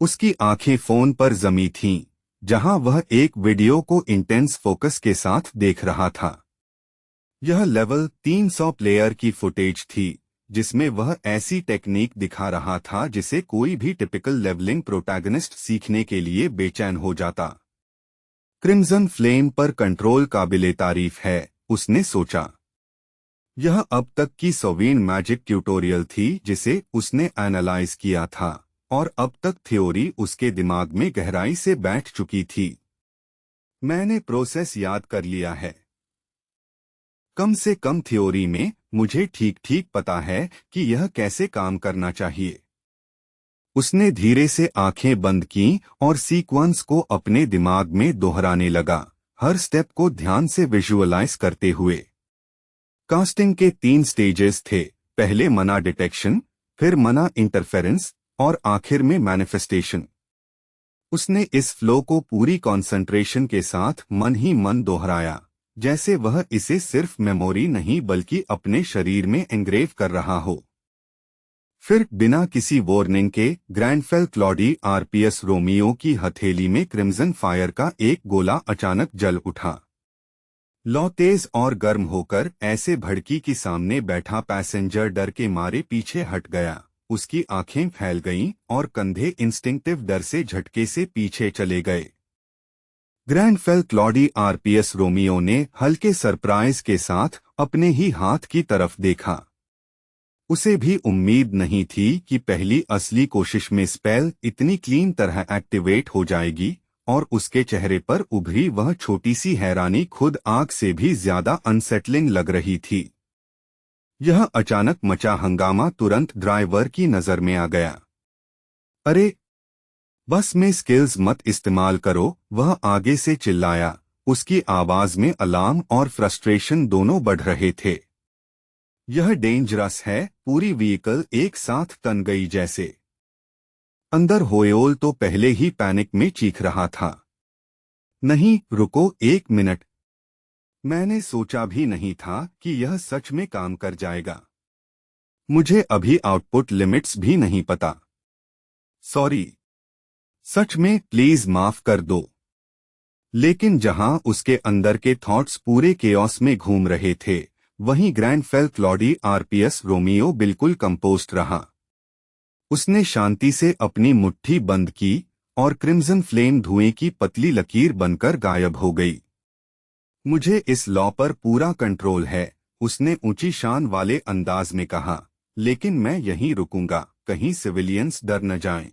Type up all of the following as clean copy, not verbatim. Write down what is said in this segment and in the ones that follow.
उसकी आंखें फोन पर जमी थीं, जहां वह एक वीडियो को इंटेंस फोकस के साथ देख रहा था। यह लेवल 300 प्लेयर की फुटेज थी, जिसमें वह ऐसी टेक्निक दिखा रहा था जिसे कोई भी टिपिकल लेवलिंग प्रोटैगनिस्ट सीखने के लिए बेचैन हो जाता। क्रिम्सन फ्लेम पर कंट्रोल काबिले तारीफ है, उसने सोचा। यह अब तक की 100वीं मैजिक ट्यूटोरियल थी जिसे उसने एनालाइज किया था, और अब तक थ्योरी उसके दिमाग में गहराई से बैठ चुकी थी। मैंने प्रोसेस याद कर लिया है। कम से कम थ्योरी में मुझे ठीक ठीक पता है कि यह कैसे काम करना चाहिए। उसने धीरे से आंखें बंद कीं और सीक्वेंस को अपने दिमाग में दोहराने लगा, हर स्टेप को ध्यान से विजुअलाइज करते हुए। कास्टिंग के 3 स्टेजेस थे, पहले मना डिटेक्शन, फिर मना इंटरफेरेंस और आखिर में मैनिफेस्टेशन। उसने इस फ्लो को पूरी कंसंट्रेशन के साथ मन ही मन दोहराया, जैसे वह इसे सिर्फ मेमोरी नहीं बल्कि अपने शरीर में एंग्रेव कर रहा हो। फिर बिना किसी वार्निंग के ग्रैंडफेल क्लॉडी आरपीएस रोमियो की हथेली में क्रिम्सन फायर का एक गोला अचानक जल उठा। लौ तेज और गर्म होकर ऐसे भड़की कि सामने बैठा पैसेंजर डर के मारे पीछे हट गया। उसकी आंखें फैल गईं और कंधे इंस्टिंक्टिव डर से झटके से पीछे चले गए। ग्रैंडफेल क्लॉडी आरपीएस रोमियो ने हल्के सरप्राइज के साथ अपने ही हाथ की तरफ देखा। उसे भी उम्मीद नहीं थी कि पहली असली कोशिश में स्पेल इतनी क्लीन तरह एक्टिवेट हो जाएगी, और उसके चेहरे पर उभरी वह छोटी सी हैरानी खुद आग से भी ज्यादा अनसेटलिंग लग रही थी। यह अचानक मचा हंगामा तुरंत ड्राइवर की नजर में आ गया। अरे, बस में स्किल्स मत इस्तेमाल करो, वह आगे से चिल्लाया। उसकी आवाज में अलार्म और फ्रस्ट्रेशन दोनों बढ़ रहे थे। यह डेंजरस है, पूरी व्हीकल एक साथ तन गई जैसे। अंदर होयोल तो पहले ही पैनिक में चीख रहा था। नहीं, रुको 1 मिनट। मैंने सोचा भी नहीं था कि यह सच में काम कर जाएगा। मुझे अभी आउटपुट लिमिट्स भी नहीं पता। सॉरी। सच में, प्लीज माफ कर दो। लेकिन जहां उसके अंदर के थॉट्स पूरे केओस में घूम रहे थे, वहीं ग्रैंडफेल क्लॉडी आरपीएस रोमियो बिल्कुल कंपोस्ट रहा। उसने शांति से अपनी मुट्ठी बंद की और क्रिम्सन फ्लेम धुएं की पतली लकीर बनकर गायब हो गई। मुझे इस लॉ पर पूरा कंट्रोल है, उसने ऊंची शान वाले अंदाज में कहा, लेकिन मैं यहीं रुकूंगा, कहीं सिविलियंस डर न जाएं।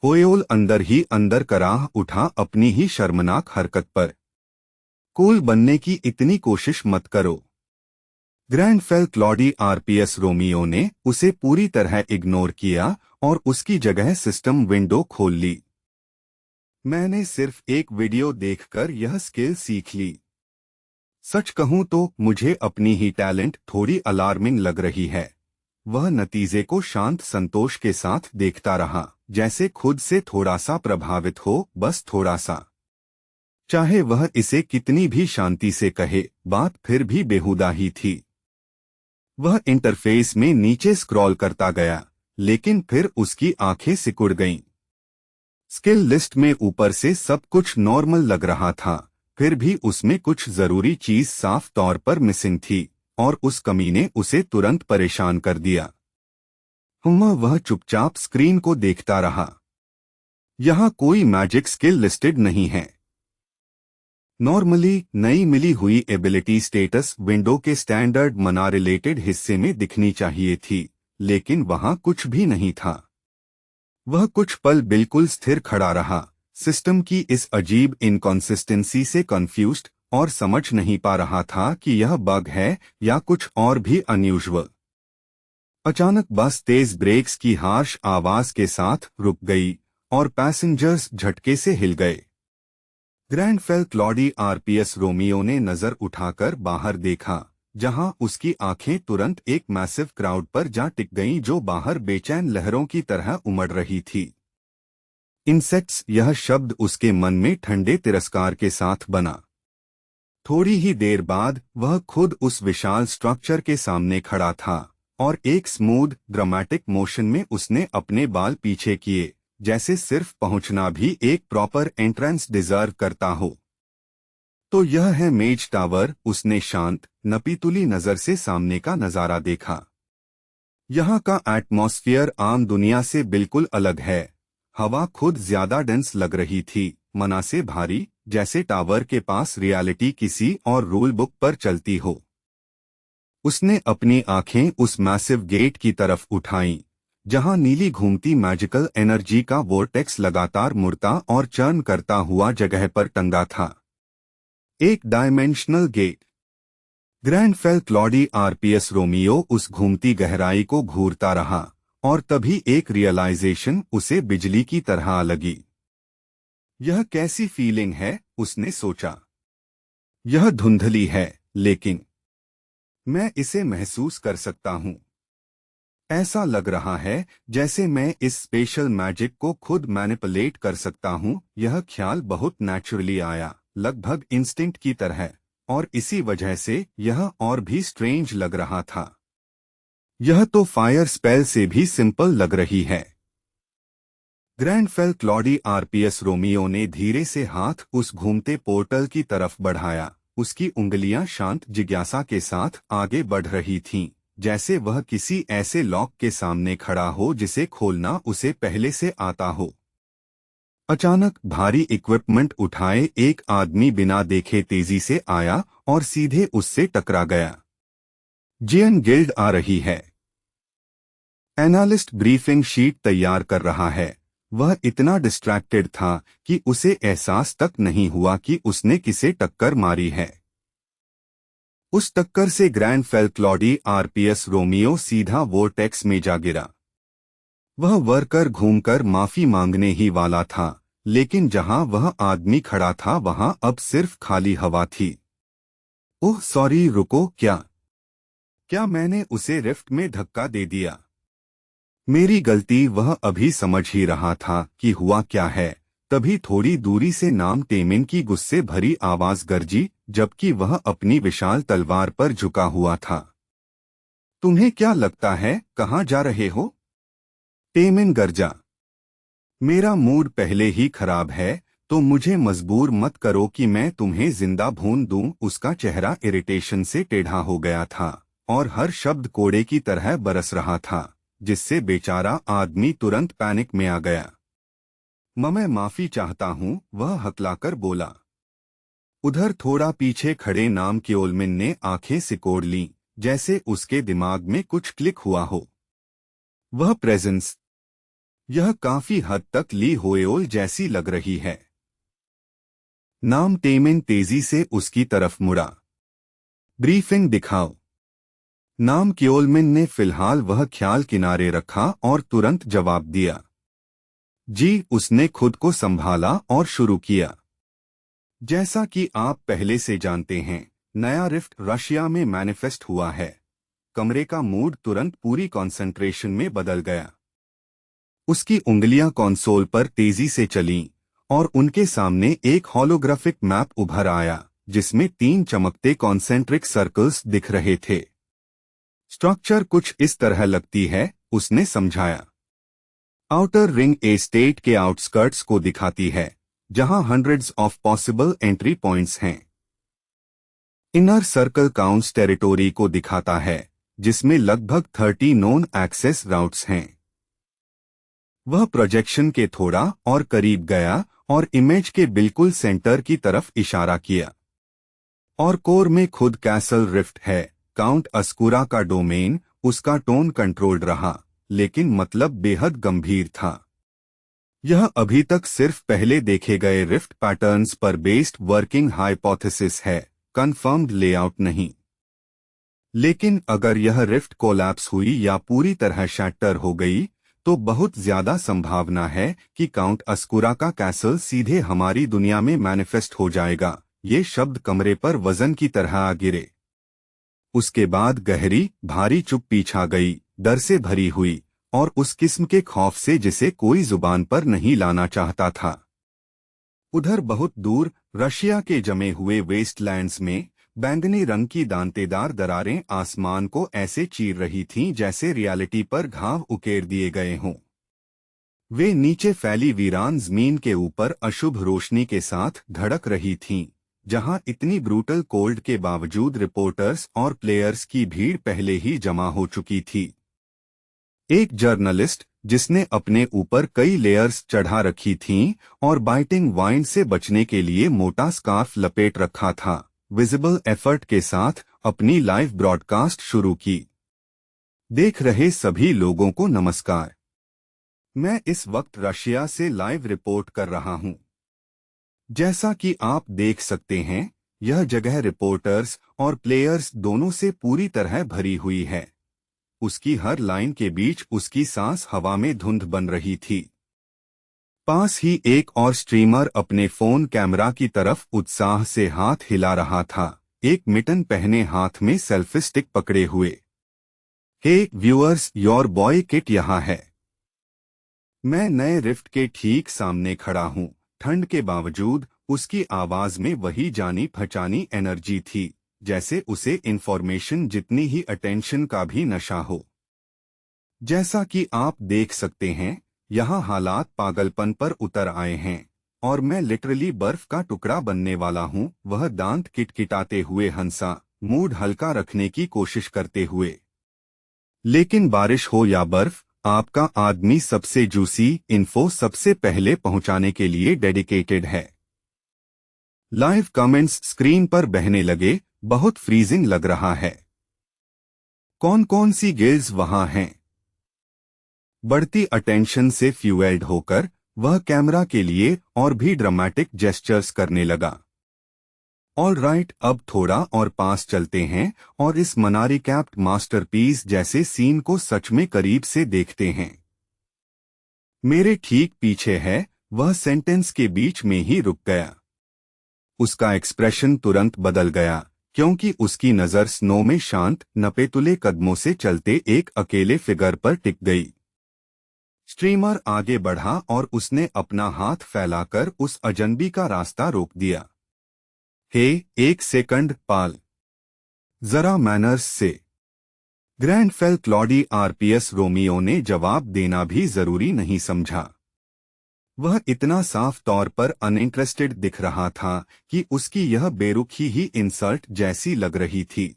होयोल अंदर ही अंदर कराह उठा अपनी ही शर्मनाक हरकत पर। कूल बनने की इतनी कोशिश मत करो। ग्रैंडफेल क्लॉडी आरपीएस रोमियो ने उसे पूरी तरह इग्नोर किया और उसकी जगह सिस्टम विंडो खोल ली। मैंने सिर्फ एक वीडियो देखकर यह स्किल सीख ली। सच कहूं तो मुझे अपनी ही टैलेंट थोड़ी अलार्मिंग लग रही है। वह नतीजे को शांत संतोष के साथ देखता रहा, जैसे खुद से थोड़ा सा प्रभावित हो, बस थोड़ा सा। चाहे वह इसे कितनी भी शांति से कहे, बात फिर भी बेहुदा ही थी। वह इंटरफेस में नीचे स्क्रॉल करता गया, लेकिन फिर उसकी आंखें सिकुड़ गईं। स्किल लिस्ट में ऊपर से सब कुछ नॉर्मल लग रहा था, फिर भी उसमें कुछ जरूरी चीज साफ तौर पर मिसिंग थी, और उस कमी ने उसे तुरंत परेशान कर दिया। वह चुपचाप स्क्रीन को देखता रहा। यहाँ कोई मैजिक स्किल लिस्टेड नहीं है। नॉर्मली नई मिली हुई एबिलिटी स्टेटस विंडो के स्टैंडर्ड मना रिलेटेड हिस्से में दिखनी चाहिए थी, लेकिन वहां कुछ भी नहीं था। वह कुछ पल बिल्कुल स्थिर खड़ा रहा, सिस्टम की इस अजीब इनकॉन्सिस्टेंसी से कंफ्यूज्ड, और समझ नहीं पा रहा था कि यह बग है या कुछ और भी अनयूजुअल। अचानक बस तेज ब्रेक्स की हार्श आवाज के साथ रुक गई और पैसेंजर्स झटके से हिल गए। ग्रैंडफेल क्लॉडी आरपीएस रोमियो ने नजर उठाकर बाहर देखा, जहां उसकी आंखें तुरंत एक मैसिव क्राउड पर जा टिक गईं जो बाहर बेचैन लहरों की तरह उमड़ रही थी। इंसेक्ट्स, यह शब्द उसके मन में ठंडे तिरस्कार के साथ बना। थोड़ी ही देर बाद वह खुद उस विशाल स्ट्रक्चर के सामने खड़ा था, और एक स्मूथ ड्रामेटिक मोशन में उसने अपने बाल पीछे किए, जैसे सिर्फ पहुंचना भी एक प्रॉपर एंट्रेंस डिजर्व करता हो। तो यह है मेज टावर। उसने शांत नपीतुली नजर से सामने का नजारा देखा। यहाँ का एटमॉस्फेयर आम दुनिया से बिल्कुल अलग है। हवा खुद ज्यादा डेंस लग रही थी, मना से भारी, जैसे टावर के पास रियलिटी किसी और रूल बुक पर चलती हो। उसने अपनी आंखें उस मैसिव गेट की तरफ उठाईं, जहां नीली घूमती मैजिकल एनर्जी का वोर्टेक्स लगातार मुड़ता और चर्न करता हुआ जगह पर टंगा था। एक डायमेंशनल गेट। ग्रैंड फेल क्लॉडी आरपीएस रोमियो उस घूमती गहराई को घूरता रहा, और तभी एक रियलाइजेशन उसे बिजली की तरह लगी। यह कैसी फीलिंग है, उसने सोचा। यह धुंधली है, लेकिन मैं इसे महसूस कर सकता हूं। ऐसा लग रहा है जैसे मैं इस स्पेशल मैजिक को खुद मैनिपुलेट कर सकता हूं। यह ख्याल बहुत नेचुरली आया, लगभग इंस्टिंक्ट की तरह, और इसी वजह से यह और भी स्ट्रेंज लग रहा था। यह तो फायर स्पेल से भी सिंपल लग रही है। ग्रैंड फेल क्लॉडी आरपीएस रोमियो ने धीरे से हाथ उस घूमते पोर्टल की तरफ बढ़ाया। उसकी उंगलियां शांत जिज्ञासा के साथ आगे बढ़ रही थीं, जैसे वह किसी ऐसे लॉक के सामने खड़ा हो जिसे खोलना उसे पहले से आता हो। अचानक भारी इक्विपमेंट उठाए एक आदमी बिना देखे तेजी से आया और सीधे उससे टकरा गया। जेएन गिल्ड आ रही है। एनालिस्ट ब्रीफिंग शीट तैयार कर रहा है। वह इतना डिस्ट्रैक्टेड था कि उसे एहसास तक नहीं हुआ कि उसने किसे टक्कर मारी है। उस टक्कर से ग्रैंड फेल क्लॉडी आरपीएस रोमियो सीधा वोर्टेक्स में जा गिरा। वह वर्कर घूमकर माफी मांगने ही वाला था, लेकिन जहां वह आदमी खड़ा था वहां अब सिर्फ खाली हवा थी। ओह सॉरी, रुको, क्या मैंने उसे रिफ्ट में धक्का दे दिया? मेरी गलती। वह अभी समझ ही रहा था कि हुआ क्या है, तभी थोड़ी दूरी से नाम टेमिन की गुस्से भरी आवाज गरजी, जबकि वह अपनी विशाल तलवार पर झुका हुआ था। तुम्हें क्या लगता है कहाँ जा रहे हो? टेमिन गरजा। मेरा मूड पहले ही खराब है, तो मुझे मजबूर मत करो कि मैं तुम्हें जिंदा भून दूं। उसका चेहरा इरिटेशन से टेढ़ा हो गया था, और हर शब्द कोड़े की तरह बरस रहा था, जिससे बेचारा आदमी तुरंत पैनिक में आ गया। मैं माफी चाहता हूँ, वह हकलाकर बोला। उधर थोड़ा पीछे खड़े नाम क्योलमिन ने आंखें सिकोड़ लीं, जैसे उसके दिमाग में कुछ क्लिक हुआ हो। वह प्रेजेंस, यह काफी हद तक ली होएओल जैसी लग रही है। नाम टेमिन तेजी से उसकी तरफ मुड़ा। ब्रीफिंग दिखाओ। नाम क्योलमिन ने फिलहाल वह ख्याल किनारे रखा और तुरंत जवाब दिया। जी। उसने खुद को संभाला और शुरू किया। जैसा कि आप पहले से जानते हैं, नया रिफ्ट रशिया में मैनिफेस्ट हुआ है। कमरे का मूड तुरंत पूरी कंसंट्रेशन में बदल गया। उसकी उंगलियां कंसोल पर तेजी से चलीं, और उनके सामने एक होलोग्राफिक मैप उभर आया, जिसमें 3 चमकते कॉन्सेंट्रिक सर्कल्स दिख रहे थे। स्ट्रक्चर कुछ इस तरह लगती है, उसने समझाया। आउटर रिंग ए स्टेट के आउटस्कर्ट्स को दिखाती है, जहां hundreds of possible entry points हैं। इनर सर्कल काउंट्स टेरिटोरी को दिखाता है, जिसमें लगभग 30 नोन एक्सेस राउट्स हैं। वह प्रोजेक्शन के थोड़ा और करीब गया और इमेज के बिल्कुल सेंटर की तरफ इशारा किया। और कोर में खुद कैसल रिफ्ट है, काउंट अस्कुरा का डोमेन। उसका टोन कंट्रोल्ड रहा, लेकिन मतलब बेहद गंभीर था। यह अभी तक सिर्फ पहले देखे गए रिफ्ट पैटर्न्स पर बेस्ड वर्किंग हाइपोथेसिस है, कंफर्म्ड लेआउट नहीं। लेकिन अगर यह रिफ्ट कोलैप्स हुई या पूरी तरह शैटर हो गई, तो बहुत ज्यादा संभावना है कि काउंट अस्कुरा का कैसल सीधे हमारी दुनिया में मैनिफेस्ट हो जाएगा। ये शब्द कमरे पर वजन की तरह आ गिरे। उसके बाद गहरी भारी चुप्पी छा गई, डर से भरी हुई, और उस किस्म के खौफ से जिसे कोई जुबान पर नहीं लाना चाहता था। उधर बहुत दूर रशिया के जमे हुए वेस्टलैंड्स में बैंगनी रंग की दांतेदार दरारें आसमान को ऐसे चीर रही थीं जैसे रियलिटी पर घाव उकेर दिए गए हों। वे नीचे फैली वीरान जमीन के ऊपर अशुभ रोशनी के साथ धड़क रही थीं, जहां इतनी ब्रूटल कोल्ड के बावजूद रिपोर्टर्स और प्लेयर्स की भीड़ पहले ही जमा हो चुकी थी। एक जर्नलिस्ट, जिसने अपने ऊपर कई लेयर्स चढ़ा रखी थीं और बाइटिंग वाइन से बचने के लिए मोटा स्कार्फ लपेट रखा था, विजिबल एफर्ट के साथ अपनी लाइव ब्रॉडकास्ट शुरू की। देख रहे सभी लोगों को नमस्कार। मैं इस वक्त रशिया से लाइव रिपोर्ट कर रहा हूं। जैसा कि आप देख सकते हैं, यह जगह रिपोर्टर्स और प्लेयर्स दोनों से पूरी तरह भरी हुई है। उसकी हर लाइन के बीच उसकी सांस हवा में धुंध बन रही थी। पास ही एक और स्ट्रीमर अपने फोन कैमरा की तरफ उत्साह से हाथ हिला रहा था, एक मिटन पहने हाथ में सेल्फी स्टिक पकड़े हुए। Hey viewers, your boy kit यहाँ है। मैं नए रिफ्ट के ठीक सामने खड़ा हूँ। ठंड के बावजूद उसकी आवाज में वही जानी पहचानी एनर्जी थी, जैसे उसे इन्फॉर्मेशन जितनी ही अटेंशन का भी नशा हो। जैसा कि आप देख सकते हैं, यहाँ हालात पागलपन पर उतर आए हैं और मैं लिटरली बर्फ का टुकड़ा बनने वाला हूँ। वह दांत किटकिटाते हुए हंसा, मूड हल्का रखने की कोशिश करते हुए। लेकिन बारिश हो या बर्फ, आपका आदमी सबसे जूसी इन्फो सबसे पहले पहुंचाने के लिए डेडिकेटेड है। लाइव कमेंट्स स्क्रीन पर बहने लगे। बहुत फ्रीजिंग लग रहा है। कौन कौन सी गिल्ड्स वहां हैं? बढ़ती अटेंशन से फ्यूएल्ड होकर वह कैमरा के लिए और भी ड्रामेटिक जेस्चर्स करने लगा। ऑल राइट, अब थोड़ा और पास चलते हैं और इस मनारी कैप्ड मास्टरपीस जैसे सीन को सच में करीब से देखते हैं। मेरे ठीक पीछे है। वह सेंटेंस के बीच में ही रुक गया। उसका एक्सप्रेशन तुरंत बदल गया, क्योंकि उसकी नजर स्नो में शांत नपेतुले कदमों से चलते एक अकेले फिगर पर टिक गई। स्ट्रीमर आगे बढ़ा और उसने अपना हाथ फैलाकर उस अजनबी का रास्ता रोक दिया। हे, एक सेकंड पाल, जरा मैनर्स से। ग्रैंडफेल क्लॉडी आरपीएस रोमियो ने जवाब देना भी जरूरी नहीं समझा। वह इतना साफ तौर पर अनइंटरेस्टेड दिख रहा था कि उसकी यह बेरुखी ही इंसल्ट जैसी लग रही थी।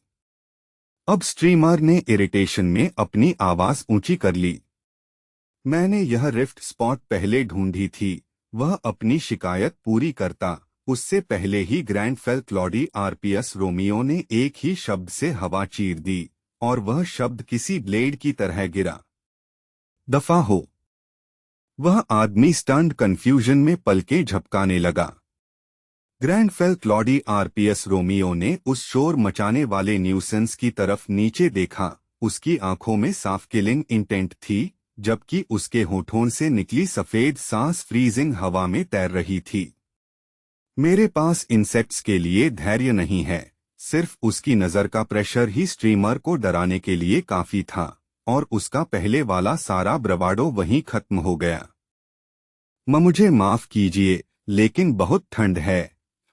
अब स्ट्रीमर ने इरिटेशन में अपनी आवाज ऊंची कर ली। मैंने यह रिफ्ट स्पॉट पहले ढूंढी थी। वह अपनी शिकायत पूरी करता उससे पहले ही ग्रैंडफेल क्लॉडी आरपीएस रोमियो ने एक ही शब्द से हवा चीर दी, और वह शब्द किसी ब्लेड की तरह गिरा। दफा हो। वह आदमी स्टन्ड कंफ्यूजन में पलकें झपकाने लगा। ग्रैंडफेल क्लॉडी आरपीएस रोमियो ने उस शोर मचाने वाले न्यूसेंस की तरफ नीचे देखा। उसकी आंखों में साफ किलिंग इंटेंट थी, जबकि उसके होठों से निकली सफेद सांस फ्रीजिंग हवा में तैर रही थी। मेरे पास इंसेक्ट्स के लिए धैर्य नहीं है। सिर्फ उसकी नजर का प्रेशर ही स्ट्रीमर को डराने के लिए काफी था, और उसका पहले वाला सारा ब्रवाडो वहीं खत्म हो गया। मुझे माफ कीजिए, लेकिन बहुत ठंड है।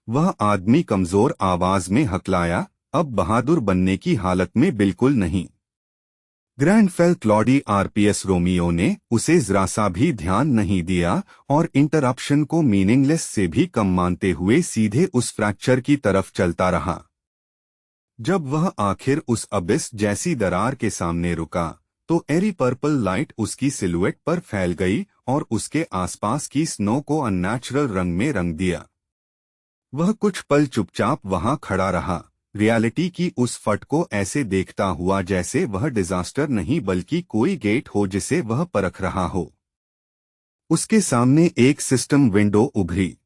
वह आदमी कमजोर आवाज में हकलाया, अब बहादुर बनने की हालत में बिल्कुल नहीं। ग्रैंडफेल क्लॉडी आरपीएस रोमियो ने उसे जरा सा भी ध्यान नहीं दिया और इंटरप्शन को मीनिंगलेस से भी कम मानते हुए सीधे उस फ्रैक्चर की तरफ चलता रहा। जब वह आखिर उस अबिस जैसी दरार के सामने रुका, तो एरी पर्पल लाइट उसकी सिलुएट पर फैल गई और उसके आसपास की स्नो को अननेचुरल रंग में रंग दिया। वह कुछ पल चुपचाप वहां खड़ा रहा, रियलिटी की उस फट को ऐसे देखता हुआ जैसे वह डिजास्टर नहीं बल्कि कोई गेट हो जिसे वह परख रहा हो। उसके सामने एक सिस्टम विंडो उभरी।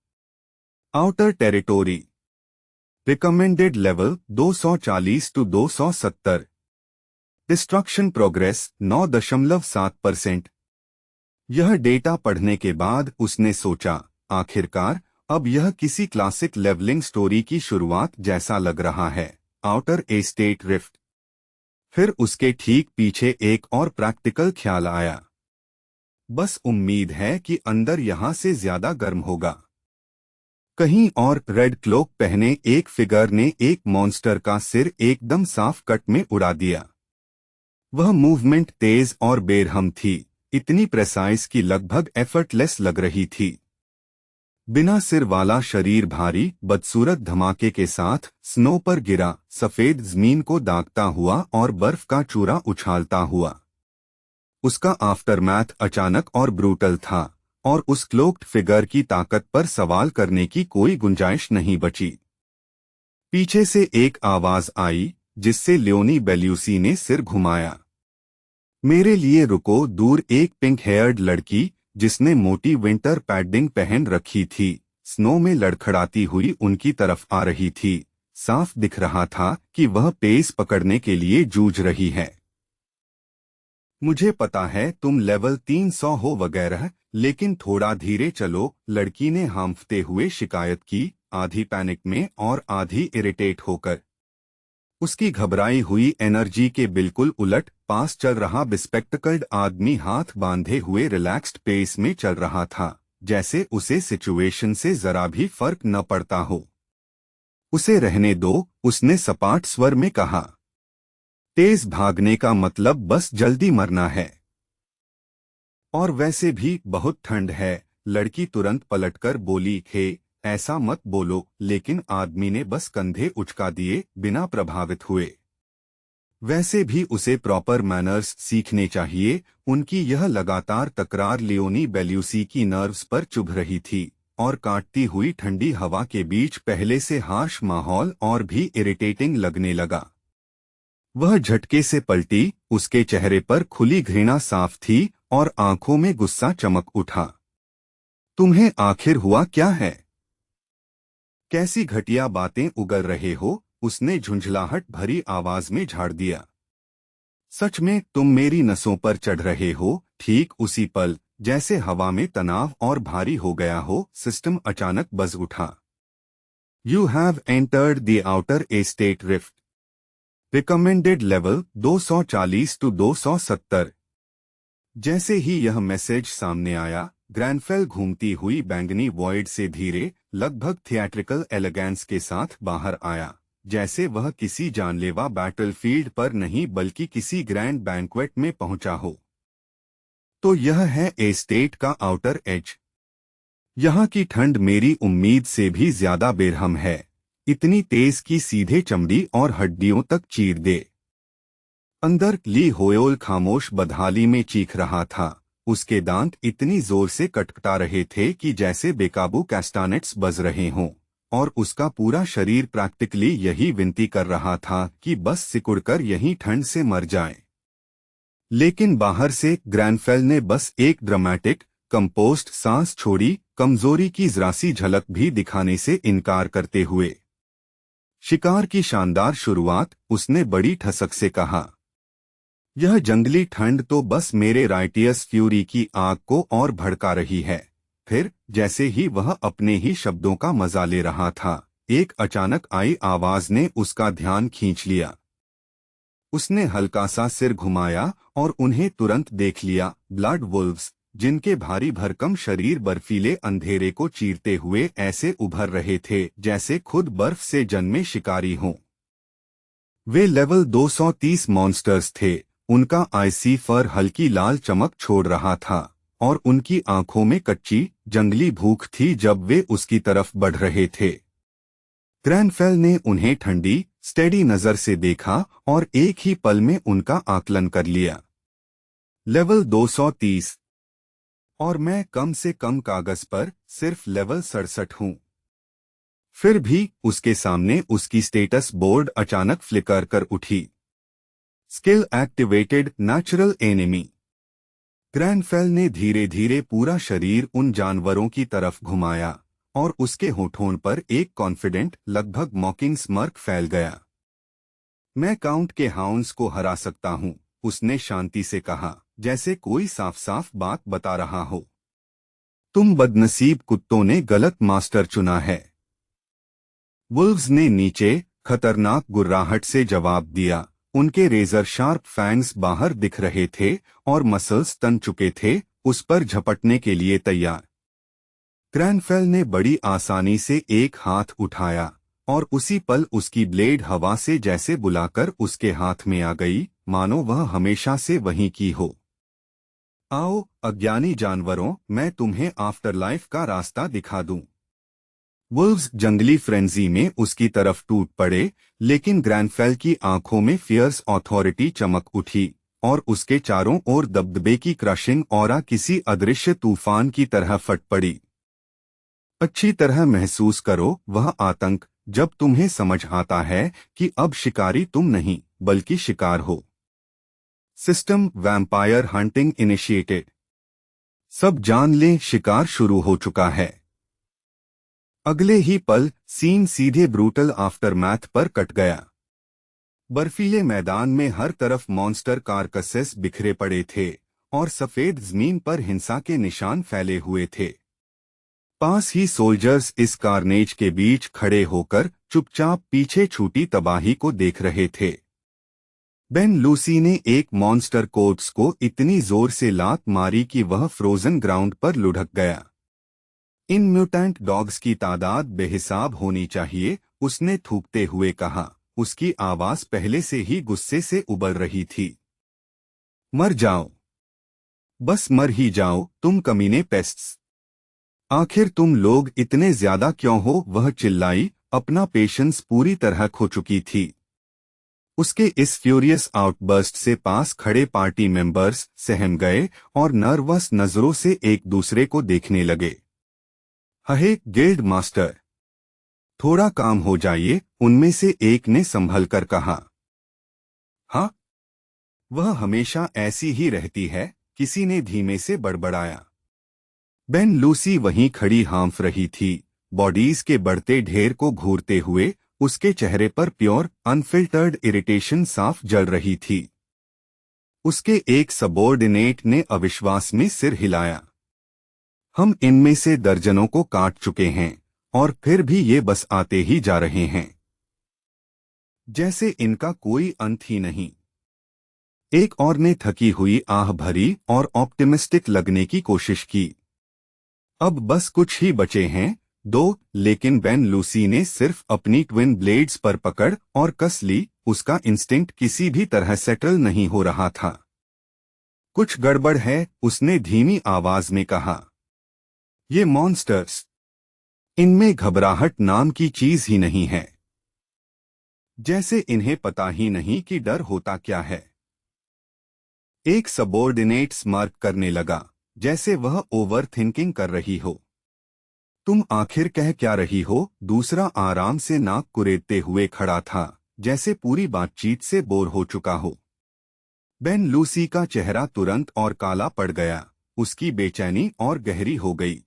Outer territory, recommended level 240 to 270, destruction progress 9.7%। यह डेटा पढ़ने के बाद उसने सोचा, आखिरकार अब यह किसी क्लासिक लेवलिंग स्टोरी की शुरुआत जैसा लग रहा है। आउटर ए स्टेट रिफ्ट। फिर उसके ठीक पीछे एक और प्रैक्टिकल ख्याल आया। बस उम्मीद है कि अंदर यहां से ज्यादा गर्म होगा। कहीं और रेड क्लोक पहने एक फिगर ने एक मॉन्स्टर का सिर एकदम साफ कट में उड़ा दिया। वह मूवमेंट तेज और बेरहम थी, इतनी प्रेसाइज कि लगभग एफर्टलेस लग रही थी। बिना सिर वाला शरीर भारी बदसूरत धमाके के साथ स्नो पर गिरा, सफेद जमीन को दागता हुआ और बर्फ का चूरा उछालता हुआ। उसका आफ्टरमैथ अचानक और ब्रूटल था, और उस क्लोक्ड फिगर की ताकत पर सवाल करने की कोई गुंजाइश नहीं बची। पीछे से एक आवाज आई, जिससे लियोनी बेल्यूसी ने सिर घुमाया। मेरे लिए रुको। दूर एक पिंक हेयर्ड लड़की, जिसने मोटी विंटर पैडिंग पहन रखी थी, स्नो में लड़खड़ाती हुई उनकी तरफ आ रही थी। साफ दिख रहा था कि वह पेस पकड़ने के लिए जूझ रही है। मुझे पता है तुम लेवल 300 हो वगैरह, लेकिन थोड़ा धीरे चलो, लड़की ने हांफते हुए शिकायत की, आधी पैनिक में और आधी इरिटेट होकर। उसकी घबराई हुई एनर्जी के बिल्कुल उलट पास चल रहा बिस्पेक्टिकल्ड आदमी हाथ बांधे हुए रिलैक्स्ड पेस में चल रहा था, जैसे उसे सिचुएशन से जरा भी फर्क न पड़ता हो। उसे रहने दो, उसने सपाट स्वर में कहा। तेज भागने का मतलब बस जल्दी मरना है। और वैसे भी बहुत ठंड है, लड़की तुरंत पलटकर बोली। हे, ऐसा मत बोलो, लेकिन आदमी ने बस कंधे उचका दिए, बिना प्रभावित हुए। वैसे भी उसे प्रॉपर मैनर्स सीखने चाहिए। उनकी यह लगातार तकरार लियोनी बेल्यूसी की नर्व्स पर चुभ रही थी, और काटती हुई ठंडी हवा के बीच पहले से हार्श माहौल और भी इरिटेटिंग लगने लगा। वह झटके से पलटी, उसके चेहरे पर खुली घृणा साफ थी और आंखों में गुस्सा चमक उठा। तुम्हें आखिर हुआ क्या है? कैसी घटिया बातें उगल रहे हो? उसने झुंझलाहट भरी आवाज में झाड़ दिया। सच में तुम मेरी नसों पर चढ़ रहे हो। ठीक उसी पल, जैसे हवा में तनाव और भारी हो गया हो, सिस्टम अचानक बज उठा। You have entered the outer estate rift. Recommended level 240 to 270। जैसे ही यह मैसेज सामने आया, ग्रैनफेल घूमती हुई बैंगनी वॉइड से धीरे, लगभग थिएट्रिकल एलिगेंस के साथ बाहर आया, जैसे वह किसी जानलेवा बैटलफील्ड पर नहीं बल्कि किसी ग्रैंड बैंक्वेट में पहुंचा हो। तो यह है एस्टेट का आउटर एज। यहाँ की ठंड मेरी उम्मीद से भी ज्यादा बेरहम है, इतनी तेज कि सीधे चमड़ी और हड्डियों तक चीर दे। अंदर ली होयोल खामोश बदहाली में चीख रहा था। उसके दांत इतनी जोर से कटकटा रहे थे कि जैसे बेकाबू कैस्टानेट्स बज रहे हों, और उसका पूरा शरीर प्रैक्टिकली यही विनती कर रहा था कि बस सिकुड़कर यहीं ठंड से मर जाए। लेकिन बाहर से ग्रैनफेल ने बस एक ड्रामेटिक कंपोस्ट सांस छोड़ी, कमजोरी की जरासी झलक भी दिखाने से इनकार करते हुए। शिकार की शानदार शुरुआत, उसने बड़ी ठसक से कहा। यह जंगली ठंड तो बस मेरे राइटियस फ्यूरी की आग को और भड़का रही है। फिर, जैसे ही वह अपने ही शब्दों का मजा ले रहा था, एक अचानक आई आवाज ने उसका ध्यान खींच लिया। उसने हल्का सा सिर घुमाया और उन्हें तुरंत देख लिया। ब्लड वुल्व्स, जिनके भारी भरकम शरीर बर्फीले अंधेरे को चीरते हुए ऐसे उभर रहे थे जैसे खुद बर्फ से जन्मे शिकारी हों। वे लेवल 230 मॉन्स्टर्स थे। उनका आइसी फर हल्की लाल चमक छोड़ रहा था, और उनकी आंखों में कच्ची जंगली भूख थी जब वे उसकी तरफ बढ़ रहे थे। ग्रैनफेल ने उन्हें ठंडी, स्टेडी नजर से देखा और एक ही पल में उनका आकलन कर लिया। लेवल 230, और मैं कम से कम कागज पर सिर्फ लेवल 67 हूं। फिर भी उसके सामने उसकी स्टेटस बोर्ड अचानक फ्लिकर कर उठी। Skill activated, natural enemy. Granfell ने धीरे धीरे पूरा शरीर उन जानवरों की तरफ घुमाया, और उसके होठों पर एक कॉन्फिडेंट, लगभग मॉकिंग स्मर्क फैल गया। मैं काउंट के हाउंड्स को हरा सकता हूं, उसने शांति से कहा, जैसे कोई साफ साफ बात बता रहा हो। तुम बदनसीब कुत्तों ने गलत मास्टर चुना है। वुल्व्स ने नीचे खतरनाक गुर्राहट से जवाब दिया। उनके रेजर शार्प फैंग्स बाहर दिख रहे थे और मसल्स तन चुके थे, उस पर झपटने के लिए तैयार। ग्रैनफेल ने बड़ी आसानी से एक हाथ उठाया, और उसी पल उसकी ब्लेड हवा से जैसे बुलाकर उसके हाथ में आ गई, मानो वह हमेशा से वहीं की हो। आओ अज्ञानी जानवरों, मैं तुम्हें आफ्टर लाइफ का रास्ता दिखा दूं। वुल्व्स जंगली फ्रेंजी में उसकी तरफ टूट पड़े, लेकिन ग्रैंडफेल की आंखों में फियर्स अथॉरिटी चमक उठी और उसके चारों ओर दबदबे की क्रशिंग ऑरा किसी अदृश्य तूफान की तरह फट पड़ी। अच्छी तरह महसूस करो वह आतंक जब तुम्हें समझ आता है कि अब शिकारी तुम नहीं बल्कि शिकार हो। System vampire hunting initiated. सब जान लें, शिकार शुरू हो चुका है। अगले ही पल सीन सीधे ब्रूटल आफ्टरमैथ पर कट गया। बर्फीले मैदान में हर तरफ मॉन्स्टर कारकसेस बिखरे पड़े थे और सफेद जमीन पर हिंसा के निशान फैले हुए थे। पास ही सोल्जर्स इस कार्नेज के बीच खड़े होकर चुपचाप पीछे छूटी तबाही को देख रहे थे। बेन लूसी ने एक मॉन्स्टर कोर्प्स को इतनी जोर से लात मारी कि वह फ्रोजन ग्राउंड पर लुढ़क गया। इन म्यूटेंट डॉग्स की तादाद बेहिसाब होनी चाहिए, उसने थूकते हुए कहा। उसकी आवाज पहले से ही गुस्से से उबल रही थी। मर जाओ, बस मर ही जाओ तुम कमीने पेस्ट्स। आखिर तुम लोग इतने ज्यादा क्यों हो, वह चिल्लाई। अपना पेशेंस पूरी तरह खो चुकी थी। उसके इस फ्यूरियस आउटबर्स्ट से पास खड़े पार्टी मेंबर्स सहम गए और नर्वस नजरों से एक दूसरे को देखने लगे। हहे गिल्ड मास्टर, थोड़ा काम हो जाइए, उनमें से एक ने संभल कर कहा। हाँ, वह हमेशा ऐसी ही रहती है, किसी ने धीमे से बड़बड़ाया। बेन लूसी वहीं खड़ी हाँफ रही थी, बॉडीज के बढ़ते ढेर को घूरते हुए। उसके चेहरे पर प्योर अनफिल्टर्ड इरिटेशन साफ जल रही थी। उसके एक सबॉर्डिनेट ने अविश्वास में सिर हिलाया। हम इनमें से दर्जनों को काट चुके हैं और फिर भी ये बस आते ही जा रहे हैं, जैसे इनका कोई अंत ही नहीं। एक और ने थकी हुई आह भरी और ऑप्टिमिस्टिक लगने की कोशिश की। अब बस कुछ ही बचे हैं, दो, लेकिन बेन लूसी ने सिर्फ अपनी ट्विन ब्लेड्स पर पकड़ और कस ली। उसका इंस्टिंक्ट किसी भी तरह सेटल नहीं हो रहा था। कुछ गड़बड़ है, उसने धीमी आवाज में कहा। ये मॉन्स्टर्स, इनमें घबराहट नाम की चीज ही नहीं है। जैसे इन्हें पता ही नहीं कि डर होता क्या है। एक सबॉर्डिनेट स्मार्क करने लगा, जैसे वह ओवर थिंकिंग कर रही हो। तुम आखिर कह क्या रही हो? दूसरा आराम से नाक कुरेदते हुए खड़ा था, जैसे पूरी बातचीत से बोर हो चुका हो। बेन लूसी का चेहरा तुरंत और काला पड़ गया, उसकी बेचैनी और गहरी हो गई।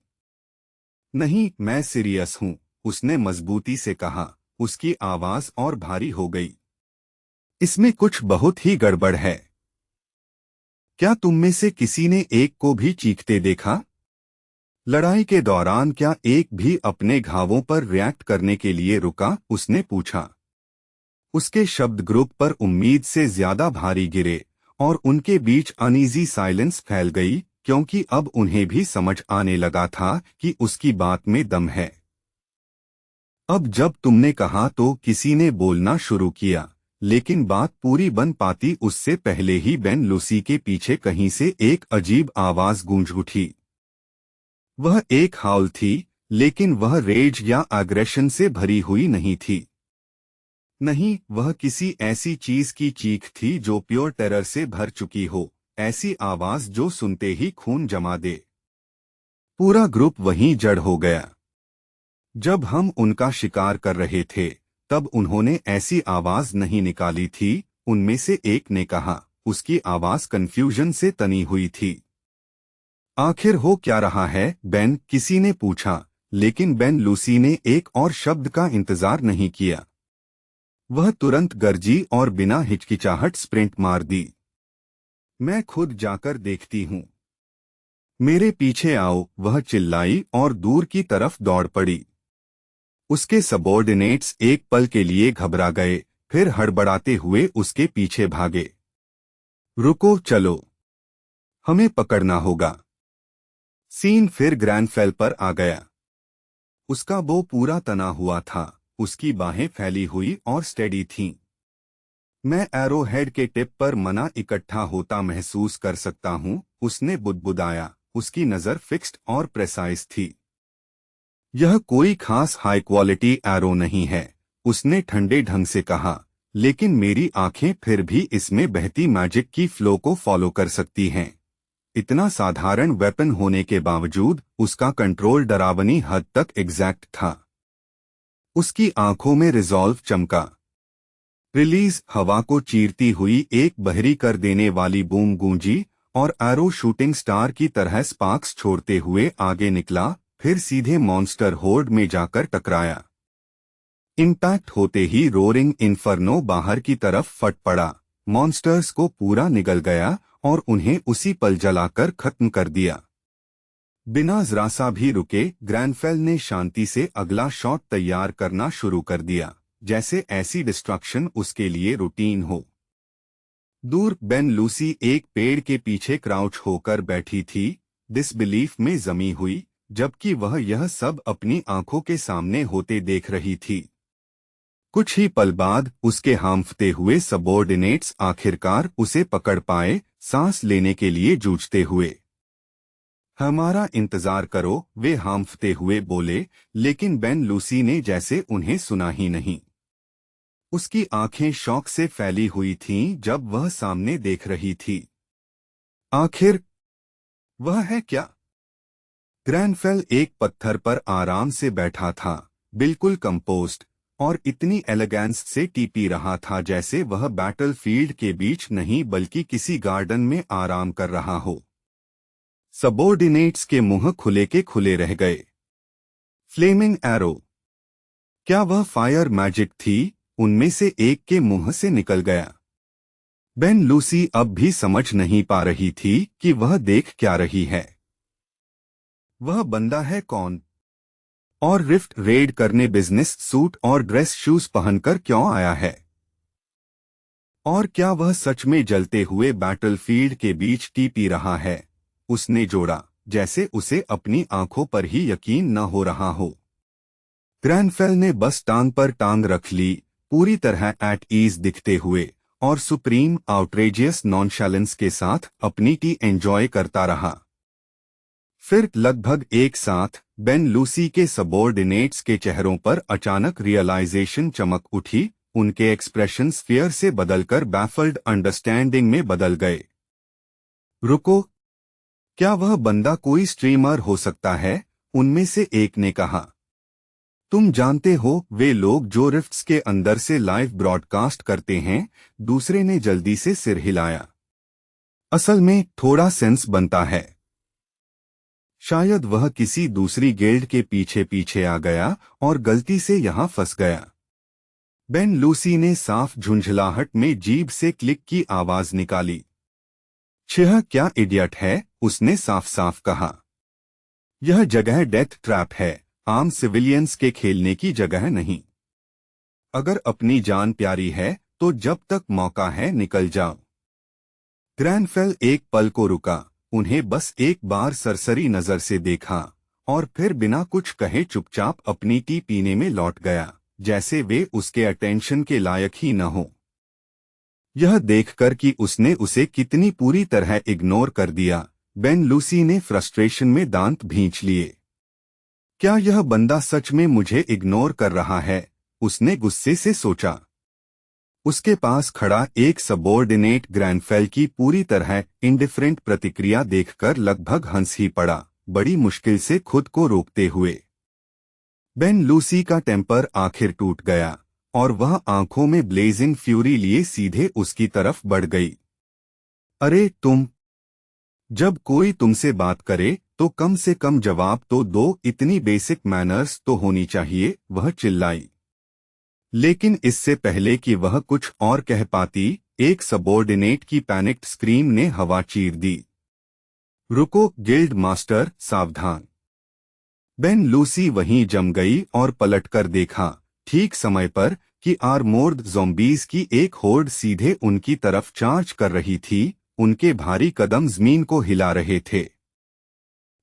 नहीं, मैं सीरियस हूं, उसने मजबूती से कहा। उसकी आवाज और भारी हो गई। इसमें कुछ बहुत ही गड़बड़ है। क्या तुम में से किसी ने एक को भी चीखते देखा? लड़ाई के दौरान क्या एक भी अपने घावों पर रिएक्ट करने के लिए रुका? उसने पूछा। उसके शब्द ग्रुप पर उम्मीद से ज्यादा भारी गिरे और उनके बीच अनईजी साइलेंस फैल गई, क्योंकि अब उन्हें भी समझ आने लगा था कि उसकी बात में दम है। अब जब तुमने कहा तो किसी ने बोलना शुरू किया, लेकिन बात पूरी बन पाती उससे पहले ही बेन लूसी के पीछे कहीं से एक अजीब आवाज गूंज उठी। वह एक हाउल थी, लेकिन वह रेज या एग्रेशन से भरी हुई नहीं थी। नहीं, वह किसी ऐसी चीज की चीख थी जो प्योर टेरर से भर चुकी हो, ऐसी आवाज जो सुनते ही खून जमा दे। पूरा ग्रुप वहीं जड़ हो गया। जब हम उनका शिकार कर रहे थे, तब उन्होंने ऐसी आवाज नहीं निकाली थी, उनमें से एक ने कहा। उसकी आवाज कंफ्यूजन से तनी हुई थी। आखिर हो क्या रहा है, बेन? किसी ने पूछा, लेकिन बेन लूसी ने एक और शब्द का इंतजार नहीं किया। वह तुरंत गरजी और बिना हिचकिचाहट स्प्रिंट मार दी। मैं खुद जाकर देखती हूँ। मेरे पीछे आओ, वह चिल्लाई और दूर की तरफ दौड़ पड़ी। उसके सबॉर्डिनेट्स एक पल के लिए घबरा गए, फिर हड़बड़ाते हुए उसके पीछे भागे। रुको, चलो, हमें पकड़ना होगा। सीन फिर ग्रैंडफेल पर आ गया। उसका बो पूरा तना हुआ था, उसकी बाहें फैली हुई और स्टेडी थीं। मैं एरो हेड के टिप पर मना इकट्ठा होता महसूस कर सकता हूँ, उसने बुदबुदाया। उसकी नज़र फिक्स्ड और प्रेसाइज थी। यह कोई खास हाई क्वालिटी एरो नहीं है, उसने ठंडे ढंग से कहा, लेकिन मेरी आंखें फिर भी इसमें बहती मैजिक की फ्लो को फॉलो कर सकती हैं। इतना साधारण वेपन होने के बावजूद उसका कंट्रोल डरावनी हद तक एग्जैक्ट था। उसकी आंखों में रिजॉल्व चमका। रिलीज हवा को चीरती हुई एक बहरी कर देने वाली बूम गूंजी और एरो शूटिंग स्टार की तरह स्पार्क्स छोड़ते हुए आगे निकला, फिर सीधे मॉन्स्टर होर्ड में जाकर टकराया। इम्पैक्ट होते ही रोरिंग इन्फर्नो बाहर की तरफ फट पड़ा। मॉन्स्टर्स को पूरा निगल गया और उन्हें उसी पल जलाकर खत्म कर दिया। बिना जरा सा भी रुके ग्रैंडफेल ने शांति से अगला शॉट तैयार करना शुरू कर दिया, जैसे ऐसी डिस्ट्रक्शन उसके लिए रूटीन हो। दूर बेन लूसी एक पेड़ के पीछे क्राउच होकर बैठी थी, डिसबिलीफ में जमी हुई, जबकि वह यह सब अपनी आंखों के सामने होते देख रही थी। कुछ ही पल बाद उसके हांफते हुए सबॉर्डिनेट्स आखिरकार उसे पकड़ पाए, सांस लेने के लिए जूझते हुए। हमारा इंतजार करो, वे हांफते हुए बोले, लेकिन बेन लूसी ने जैसे उन्हें सुना ही नहीं। उसकी आंखें शौक से फैली हुई थीं जब वह सामने देख रही थी। आखिर वह है क्या? ग्रैंडफेल एक पत्थर पर आराम से बैठा था, बिल्कुल कंपोज्ड, और इतनी एलिगेंस से टीपी रहा था जैसे वह बैटलफील्ड के बीच नहीं बल्कि किसी गार्डन में आराम कर रहा हो। सबॉर्डिनेट्स के मुंह खुले के खुले रह गए। फ्लेमिंग एरो, क्या वह फायर मैजिक थी? उनमें से एक के मुंह से निकल गया। बेन लूसी अब भी समझ नहीं पा रही थी कि वह देख क्या रही है। वह बंदा है कौन? और रिफ्ट रेड करने बिजनेस सूट और ड्रेस शूज पहनकर क्यों आया है? और क्या वह सच में जलते हुए बैटलफील्ड के बीच टीपी रहा है? उसने जोड़ा, जैसे उसे अपनी आंखों पर ही यकीन न हो रहा हो। ग्रैंडफेल ने बस टांग पर टांग रख ली, पूरी तरह एट ईज दिखते हुए, और सुप्रीम आउटरेजियस नॉनशैलेंस के साथ अपनी टी एंजॉय करता रहा। फिर लगभग एक साथ बेन लूसी के सबॉर्डिनेट्स के चेहरों पर अचानक रियलाइजेशन चमक उठी, उनके एक्सप्रेशंस फियर से बदलकर बैफल्ड अंडरस्टैंडिंग में बदल गए। रुको, क्या वह बंदा कोई स्ट्रीमर हो सकता है? उनमें से एक ने कहा। तुम जानते हो, वे लोग जो रिफ्ट्स के अंदर से लाइव ब्रॉडकास्ट करते हैं, दूसरे ने जल्दी से सिर हिलाया। असल में थोड़ा सेंस बनता है। शायद वह किसी दूसरी गिल्ड के पीछे पीछे आ गया और गलती से यहां फंस गया। बेन लूसी ने साफ झुंझलाहट में जीभ से क्लिक की आवाज निकाली। छह क्या इडियट है, उसने साफ साफ कहा। यह जगह डेथ ट्रैप है, आम सिविलियंस के खेलने की जगह नहीं। अगर अपनी जान प्यारी है तो जब तक मौका है निकल जाओ। ग्रैंडफेल एक पल को रुका, उन्हें बस एक बार सरसरी नजर से देखा और फिर बिना कुछ कहे चुपचाप अपनी टी पीने में लौट गया, जैसे वे उसके अटेंशन के लायक ही न हो। यह देखकर कि उसने उसे कितनी पूरी तरह इग्नोर कर दिया, बेन लूसी ने फ्रस्ट्रेशन में दांत भींच लिए। क्या यह बंदा सच में मुझे इग्नोर कर रहा है? उसने गुस्से से सोचा। उसके पास खड़ा एक सबॉर्डिनेट ग्रैंडफेल की पूरी तरह इंडिफरेंट प्रतिक्रिया देखकर लगभग हंस ही पड़ा, बड़ी मुश्किल से खुद को रोकते हुए। बेन लूसी का टेम्पर आखिर टूट गया और वह आंखों में ब्लेजिंग फ्यूरी लिए सीधे उसकी तरफ बढ़ गई। अरे तुम! जब कोई तुमसे बात करे तो कम से कम जवाब तो दो, इतनी बेसिक मैनर्स तो होनी चाहिए, वह चिल्लाई। लेकिन इससे पहले कि वह कुछ और कह पाती, एक सबॉर्डिनेट की पैनिक्ड स्क्रीम ने हवा चीर दी। रुको गिल्ड मास्टर, सावधान! बेन लूसी वहीं जम गई और पलटकर देखा, ठीक समय पर, कि आर्मोर्ड ज़ॉम्बीज की एक होर्ड सीधे उनकी तरफ चार्ज कर रही थी, उनके भारी कदम जमीन को हिला रहे थे।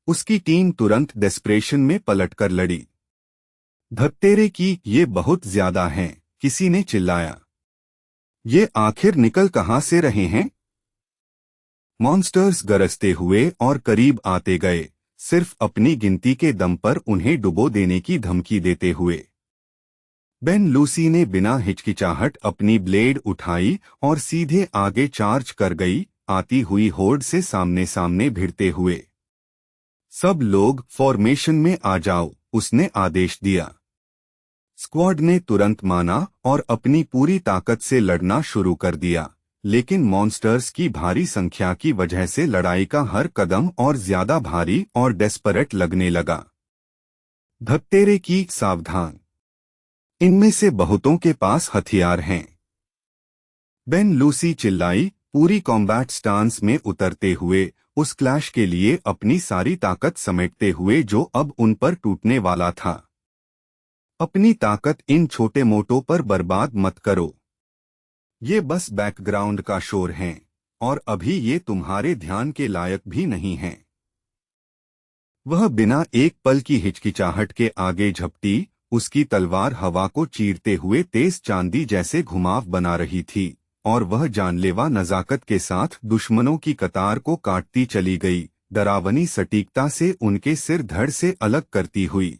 उसकी टीम तुरंत डेस्परेशन में पलटकर लड़ी। धत्तेरे की, ये बहुत ज्यादा हैं, किसी ने चिल्लाया। ये आखिर निकल कहां से रहे हैं? मॉन्स्टर्स गरजते हुए और करीब आते गए, सिर्फ अपनी गिनती के दम पर उन्हें डुबो देने की धमकी देते हुए। बेन लूसी ने बिना हिचकिचाहट अपनी ब्लेड उठाई और सीधे आगे चार्ज कर गई, आती हुई होर्ड से सामने सामने भिड़ते हुए। सब लोग फॉर्मेशन में आ जाओ, उसने आदेश दिया। स्क्वाड ने तुरंत माना और अपनी पूरी ताकत से लड़ना शुरू कर दिया, लेकिन मॉन्स्टर्स की भारी संख्या की वजह से लड़ाई का हर कदम और ज्यादा भारी और डेस्परेट लगने लगा। धत्तेरे की सावधान, इनमें से बहुतों के पास हथियार हैं। बेन लूसी चिल्लाई, पूरी कॉम्बैट स्टांस में उतरते हुए, उस क्लैश के लिए अपनी सारी ताकत समेटते हुए जो अब उन पर टूटने वाला था। अपनी ताकत इन छोटे मोटों पर बर्बाद मत करो। ये बस बैकग्राउंड का शोर हैं, और अभी ये तुम्हारे ध्यान के लायक भी नहीं हैं। वह बिना एक पल की हिचकिचाहट के आगे झपटी, उसकी तलवार हवा को चीरते हुए तेज चांदी जैसे घुमाव बना रही थी, और वह जानलेवा नजाकत के साथ दुश्मनों की कतार को काटती चली गई, डरावनी सटीकता से उनके सिर धड़ से अलग करती हुई।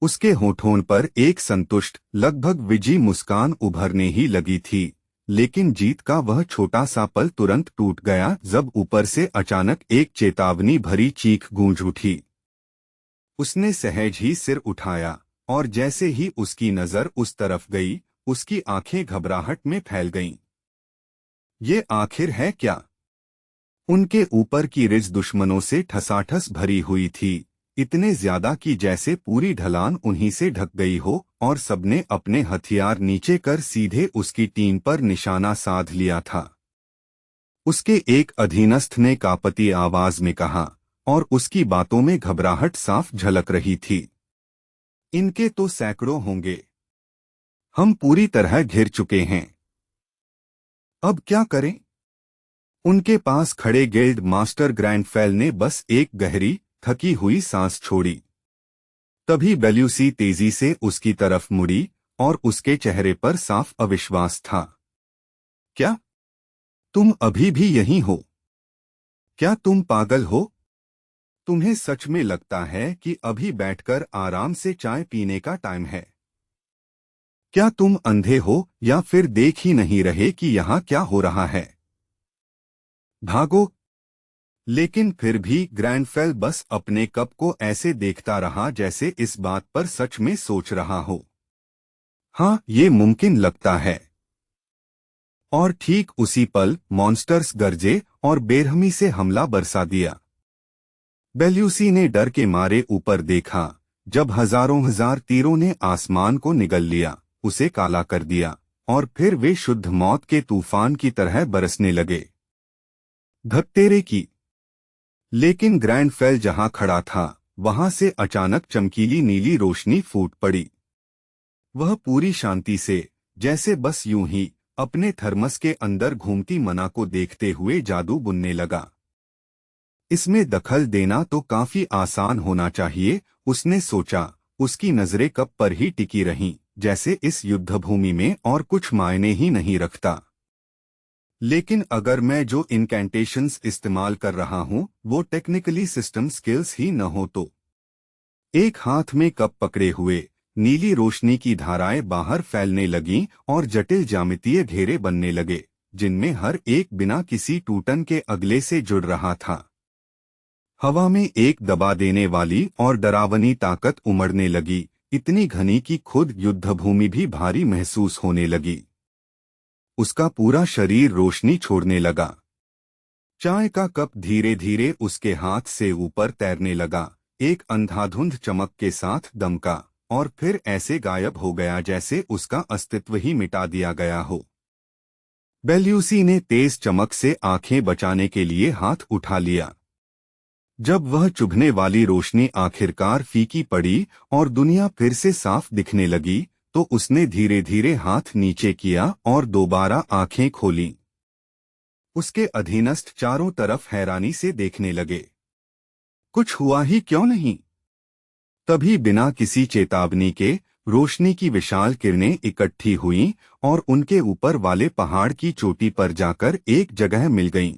उसके होठों पर एक संतुष्ट, लगभग विजयी मुस्कान उभरने ही लगी थी, लेकिन जीत का वह छोटा सा पल तुरंत टूट गया जब ऊपर से अचानक एक चेतावनी भरी चीख गूंज उठी। उसने सहज ही सिर उठाया, और जैसे ही उसकी नजर उस तरफ गई, उसकी आंखें घबराहट में फैल गईं। ये आखिर है क्या? उनके ऊपर की रिज दुश्मनों से ठसाठस भरी हुई थी, इतने ज्यादा कि जैसे पूरी ढलान उन्हीं से ढक गई हो, और सबने अपने हथियार नीचे कर सीधे उसकी टीम पर निशाना साध लिया था। उसके एक अधीनस्थ ने कांपती आवाज में कहा, और उसकी बातों में घबराहट साफ झलक रही थी। इनके तो सैकड़ों होंगे। हम पूरी तरह घिर चुके हैं। अब क्या करें? उनके पास खड़े गिल्ड मास्टर ग्रैंडफेल ने बस एक गहरी, थकी हुई सांस छोड़ी। तभी बेल्यूसी तेजी से उसकी तरफ मुड़ी, और उसके चेहरे पर साफ अविश्वास था। क्या? तुम अभी भी यहीं हो? क्या तुम पागल हो? तुम्हें सच में लगता है कि अभी बैठकर आराम से चाय पीने का टाइम है? क्या तुम अंधे हो या फिर देख ही नहीं रहे कि यहाँ क्या हो रहा है? भागो! लेकिन फिर भी ग्रैंडफेल बस अपने कप को ऐसे देखता रहा जैसे इस बात पर सच में सोच रहा हो। हाँ, ये मुमकिन लगता है। और ठीक उसी पल मॉन्स्टर्स गरजे और बेरहमी से हमला बरसा दिया। बेल्यूसी ने डर के मारे ऊपर देखा, जब हजारों हजार तीरों ने आसमान को निगल लिया, उसे काला कर दिया, और फिर वे शुद्ध मौत के तूफान की तरह बरसने लगे। धत्तेरे की! लेकिन ग्रैंडफेल जहां खड़ा था, वहां से अचानक चमकीली नीली रोशनी फूट पड़ी। वह पूरी शांति से, जैसे बस यूं ही, अपने थर्मस के अंदर घूमती मना को देखते हुए जादू बुनने लगा। इसमें दखल देना तो काफी आसान होना चाहिए, उसने सोचा। उसकी नजरें कप पर ही टिकी रहीं, जैसे इस युद्धभूमि में और कुछ मायने ही नहीं रखता। लेकिन अगर मैं जो इनकैंटेशंस इस्तेमाल कर रहा हूं वो टेक्निकली सिस्टम स्किल्स ही न हो तो? एक हाथ में कप पकड़े हुए, नीली रोशनी की धाराएं बाहर फैलने लगीं और जटिल ज्यामितीय घेरे बनने लगे, जिनमें हर एक बिना किसी टूटन के अगले से जुड़ रहा था। हवा में एक दबा देने वाली और डरावनी ताकत उमड़ने लगी, इतनी घनी कि खुद युद्धभूमि भी भारी महसूस होने लगी। उसका पूरा शरीर रोशनी छोड़ने लगा। चाय का कप धीरे धीरे उसके हाथ से ऊपर तैरने लगा, एक अंधाधुंध चमक के साथ दमका, और फिर ऐसे गायब हो गया जैसे उसका अस्तित्व ही मिटा दिया गया हो। बेल्यूसी ने तेज चमक से आंखें बचाने के लिए हाथ उठा लिया। जब वह चुभने वाली रोशनी आखिरकार फीकी पड़ी और दुनिया फिर से साफ दिखने लगी, तो उसने धीरे धीरे हाथ नीचे किया और दोबारा आंखें खोलीं। उसके अधीनस्थ चारों तरफ हैरानी से देखने लगे। कुछ हुआ ही क्यों नहीं? तभी बिना किसी चेतावनी के रोशनी की विशाल किरणें इकट्ठी हुईं और उनके ऊपर वाले पहाड़ की चोटी पर जाकर एक जगह मिल गईं।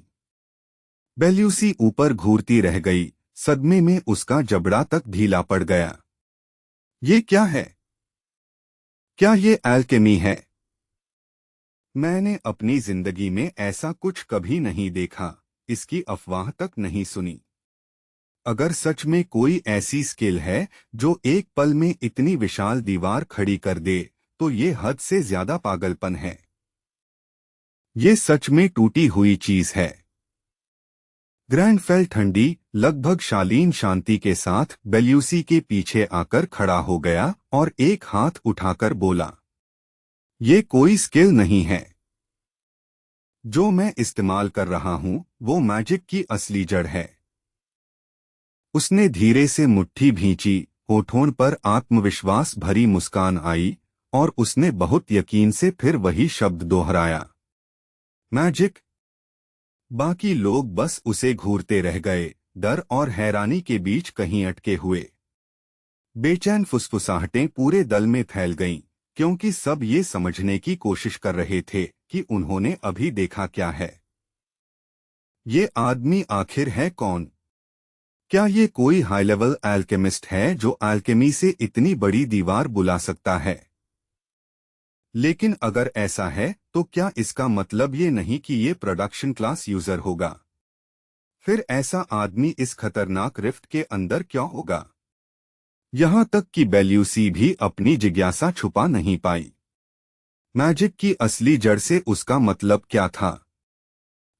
बेल्यूसी ऊपर घूरती रह गई, सदमे में उसका जबड़ा तक ढीला पड़ गया। ये क्या है? क्या ये अल्केमी है? मैंने अपनी जिंदगी में ऐसा कुछ कभी नहीं देखा, इसकी अफवाह तक नहीं सुनी। अगर सच में कोई ऐसी स्किल है जो एक पल में इतनी विशाल दीवार खड़ी कर दे, तो ये हद से ज्यादा पागलपन है। ये सच में टूटी हुई चीज है। ग्रैंडफेल ठंडी, लगभग शालीन शांति के साथ बेल्यूसी के पीछे आकर खड़ा हो गया और एक हाथ उठाकर बोला, ये कोई स्किल नहीं है। जो मैं इस्तेमाल कर रहा हूं वो मैजिक की असली जड़ है। उसने धीरे से मुट्ठी भींची, होठों पर आत्मविश्वास भरी मुस्कान आई और उसने बहुत यकीन से फिर वही शब्द दोहराया, मैजिक। बाकी लोग बस उसे घूरते रह गए, डर और हैरानी के बीच कहीं अटके हुए। बेचैन फुसफुसाहटें पूरे दल में फैल गईं, क्योंकि सब ये समझने की कोशिश कर रहे थे कि उन्होंने अभी देखा क्या है। ये आदमी आखिर है कौन? क्या ये कोई हाई लेवल अल्केमिस्ट है जो अल्केमी से इतनी बड़ी दीवार बुला सकता है? लेकिन अगर ऐसा है तो क्या इसका मतलब ये नहीं कि ये प्रोडक्शन क्लास यूजर होगा? फिर ऐसा आदमी इस खतरनाक रिफ्ट के अंदर क्यों होगा? यहां तक कि बेल्यूसी भी अपनी जिज्ञासा छुपा नहीं पाई। मैजिक की असली जड़ से उसका मतलब क्या था?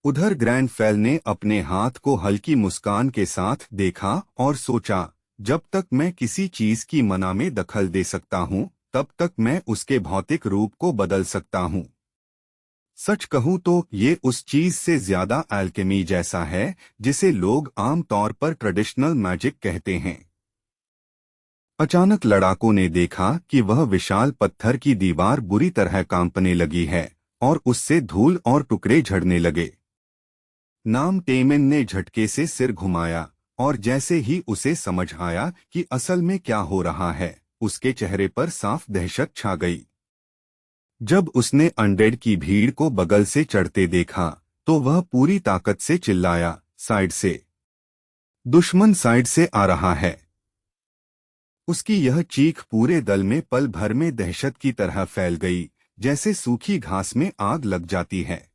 उधर ग्रैंडफेल ने अपने हाथ को हल्की मुस्कान के साथ देखा और सोचा, जब तक मैं किसी चीज की मना में दखल दे सकता हूं, तब तक मैं उसके भौतिक रूप को बदल सकता हूं। सच कहूं तो ये उस चीज से ज्यादा अल्केमी जैसा है जिसे लोग आम तौर पर ट्रेडिशनल मैजिक कहते हैं। अचानक लड़ाकों ने देखा कि वह विशाल पत्थर की दीवार बुरी तरह कांपने लगी है और उससे धूल और टुकड़े झड़ने लगे। नाम टेमेन ने झटके से सिर घुमाया और जैसे ही उसे समझ आया कि असल में क्या हो रहा है, उसके चेहरे पर साफ दहशत छा गई। जब उसने अनडेड की भीड़ को बगल से चढ़ते देखा तो वह पूरी ताकत से चिल्लाया, साइड से! दुश्मन साइड से आ रहा है! उसकी यह चीख पूरे दल में पल भर में दहशत की तरह फैल गई, जैसे सूखी घास में आग लग जाती है।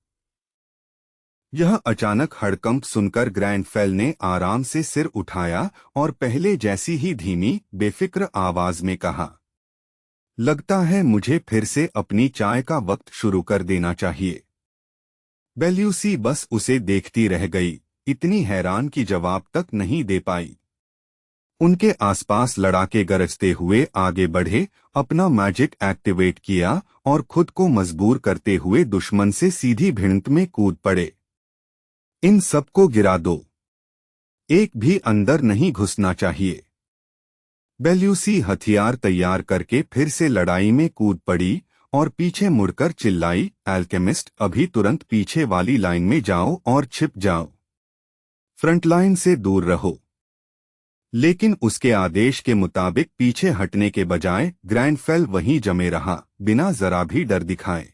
यह अचानक हड़कंप सुनकर ग्रैंडफेल ने आराम से सिर उठाया और पहले जैसी ही धीमी, बेफिक्र आवाज में कहा, लगता है मुझे फिर से अपनी चाय का वक्त शुरू कर देना चाहिए। बेल्यूसी बस उसे देखती रह गई, इतनी हैरान कि जवाब तक नहीं दे पाई। उनके आसपास लड़ाके गरजते हुए आगे बढ़े, अपना मैजिक एक्टिवेट किया और खुद को मजबूर करते हुए दुश्मन से सीधी भिड़ंत में कूद पड़े। इन सबको गिरा दो, एक भी अंदर नहीं घुसना चाहिए। बेल्यूसी हथियार तैयार करके फिर से लड़ाई में कूद पड़ी और पीछे मुड़कर चिल्लाई, अल्केमिस्ट, अभी तुरंत पीछे वाली लाइन में जाओ और छिप जाओ। फ्रंट लाइन से दूर रहो। लेकिन उसके आदेश के मुताबिक पीछे हटने के बजाय ग्रैंडफेल वहीं जमे रहा, बिना जरा भी डर दिखाए।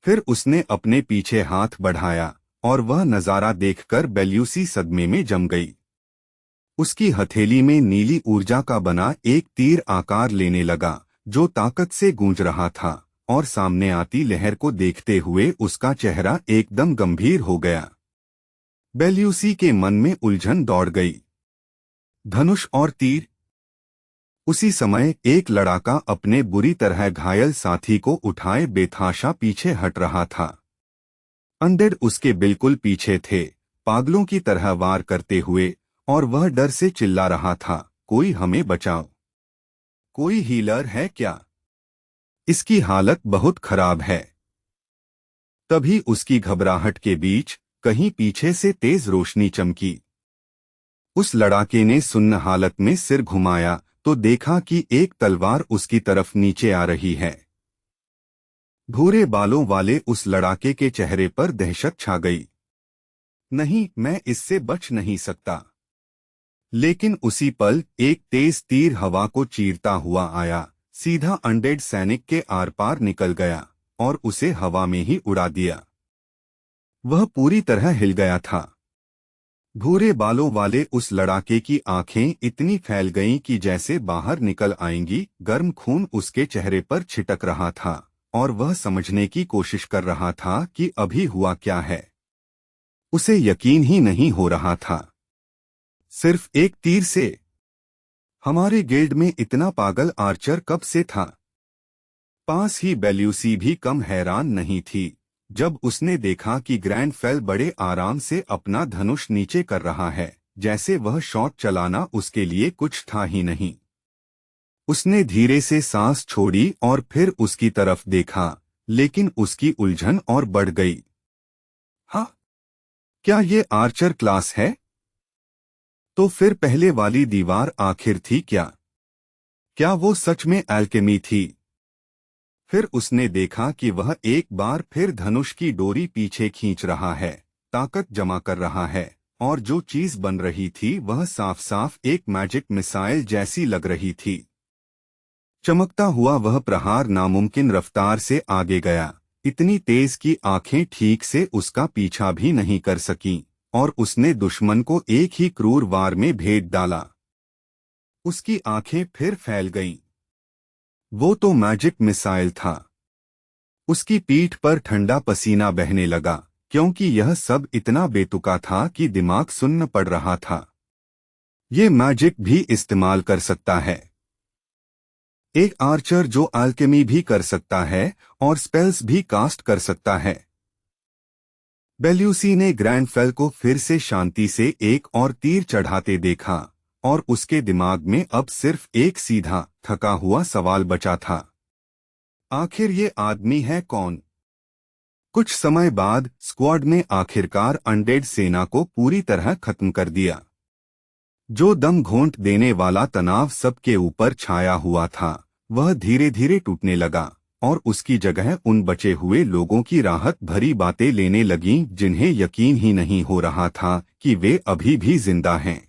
फिर उसने अपने पीछे हाथ बढ़ाया और वह नजारा देखकर बेल्यूसी सदमे में जम गई। उसकी हथेली में नीली ऊर्जा का बना एक तीर आकार लेने लगा, जो ताकत से गूंज रहा था, और सामने आती लहर को देखते हुए उसका चेहरा एकदम गंभीर हो गया। बेल्यूसी के मन में उलझन दौड़ गई। धनुष और तीर। उसी समय एक लड़ाका अपने बुरी तरह घायल साथी को उठाए बेतहाशा पीछे हट रहा था। अनडेड उसके बिल्कुल पीछे थे, पागलों की तरह वार करते हुए, और वह डर से चिल्ला रहा था, कोई हमें बचाओ! कोई हीलर है क्या? इसकी हालत बहुत खराब है। तभी उसकी घबराहट के बीच कहीं पीछे से तेज रोशनी चमकी। उस लड़ाके ने सुन्न हालत में सिर घुमाया तो देखा कि एक तलवार उसकी तरफ नीचे आ रही है। भूरे बालों वाले उस लड़ाके के चेहरे पर दहशत छा गई। नहीं, मैं इससे बच नहीं सकता। लेकिन उसी पल एक तेज तीर हवा को चीरता हुआ आया, सीधा अनडेड सैनिक के आर पार निकल गया और उसे हवा में ही उड़ा दिया। वह पूरी तरह हिल गया था। भूरे बालों वाले उस लड़ाके की आंखें इतनी फैल गईं कि जैसे बाहर निकल आएंगी। गर्म खून उसके चेहरे पर छिटक रहा था और वह समझने की कोशिश कर रहा था कि अभी हुआ क्या है। उसे यकीन ही नहीं हो रहा था। सिर्फ एक तीर से। हमारे गिल्ड में इतना पागल आर्चर कब से था? पास ही बेल्यूसी भी कम हैरान नहीं थी जब उसने देखा कि ग्रैंडफेल बड़े आराम से अपना धनुष नीचे कर रहा है, जैसे वह शॉट चलाना उसके लिए कुछ था ही नहीं। उसने धीरे से सांस छोड़ी और फिर उसकी तरफ देखा, लेकिन उसकी उलझन और बढ़ गई। हाँ, क्या ये आर्चर क्लास है? तो फिर पहले वाली दीवार आखिर थी क्या? क्या वो सच में एल्केमी थी? फिर उसने देखा कि वह एक बार फिर धनुष की डोरी पीछे खींच रहा है, ताकत जमा कर रहा है, और जो चीज बन रही थी वह साफ साफ एक मैजिक मिसाइल जैसी लग रही थी। चमकता हुआ वह प्रहार नामुमकिन रफ्तार से आगे गया, इतनी तेज कि आंखें ठीक से उसका पीछा भी नहीं कर सकीं, और उसने दुश्मन को एक ही क्रूर वार में भेद डाला। उसकी आंखें फिर फैल गईं। वो तो मैजिक मिसाइल था। उसकी पीठ पर ठंडा पसीना बहने लगा, क्योंकि यह सब इतना बेतुका था कि दिमाग सुन्न पड़ रहा था। ये मैजिक भी इस्तेमाल कर सकता है। एक आर्चर जो अल्केमी भी कर सकता है और स्पेल्स भी कास्ट कर सकता है। बेल्यूसी ने ग्रैंडफेल को फिर से शांति से एक और तीर चढ़ाते देखा, और उसके दिमाग में अब सिर्फ एक सीधा, थका हुआ सवाल बचा था। आखिर ये आदमी है कौन? कुछ समय बाद स्क्वाड ने आखिरकार अनडेड सेना को पूरी तरह खत्म कर दिया। जो दम घोंट देने वाला तनाव सबके ऊपर छाया हुआ था, वह धीरे धीरे टूटने लगा, और उसकी जगह उन बचे हुए लोगों की राहत भरी बातें लेने लगीं जिन्हें यकीन ही नहीं हो रहा था कि वे अभी भी जिंदा हैं।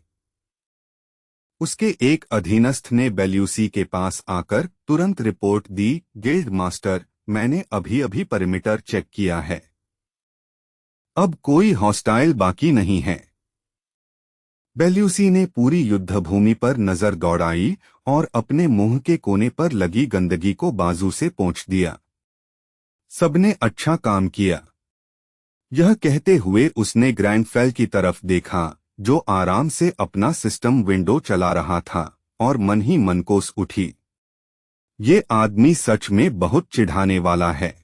उसके एक अधीनस्थ ने बेल्यूसी के पास आकर तुरंत रिपोर्ट दी, गिल्ड मास्टर, मैंने अभी अभी परिमीटर चेक किया है। अब कोई हॉस्टाइल बाकी नहीं है। बेल्यूसी ने पूरी युद्धभूमि पर नजर दौड़ाई और अपने मुंह के कोने पर लगी गंदगी को बाजू से पोंछ दिया। सबने अच्छा काम किया। यह कहते हुए उसने ग्रैंडफेल की तरफ देखा, जो आराम से अपना सिस्टम विंडो चला रहा था, और मन ही मन कोस उठी। ये आदमी सच में बहुत चिढ़ाने वाला है।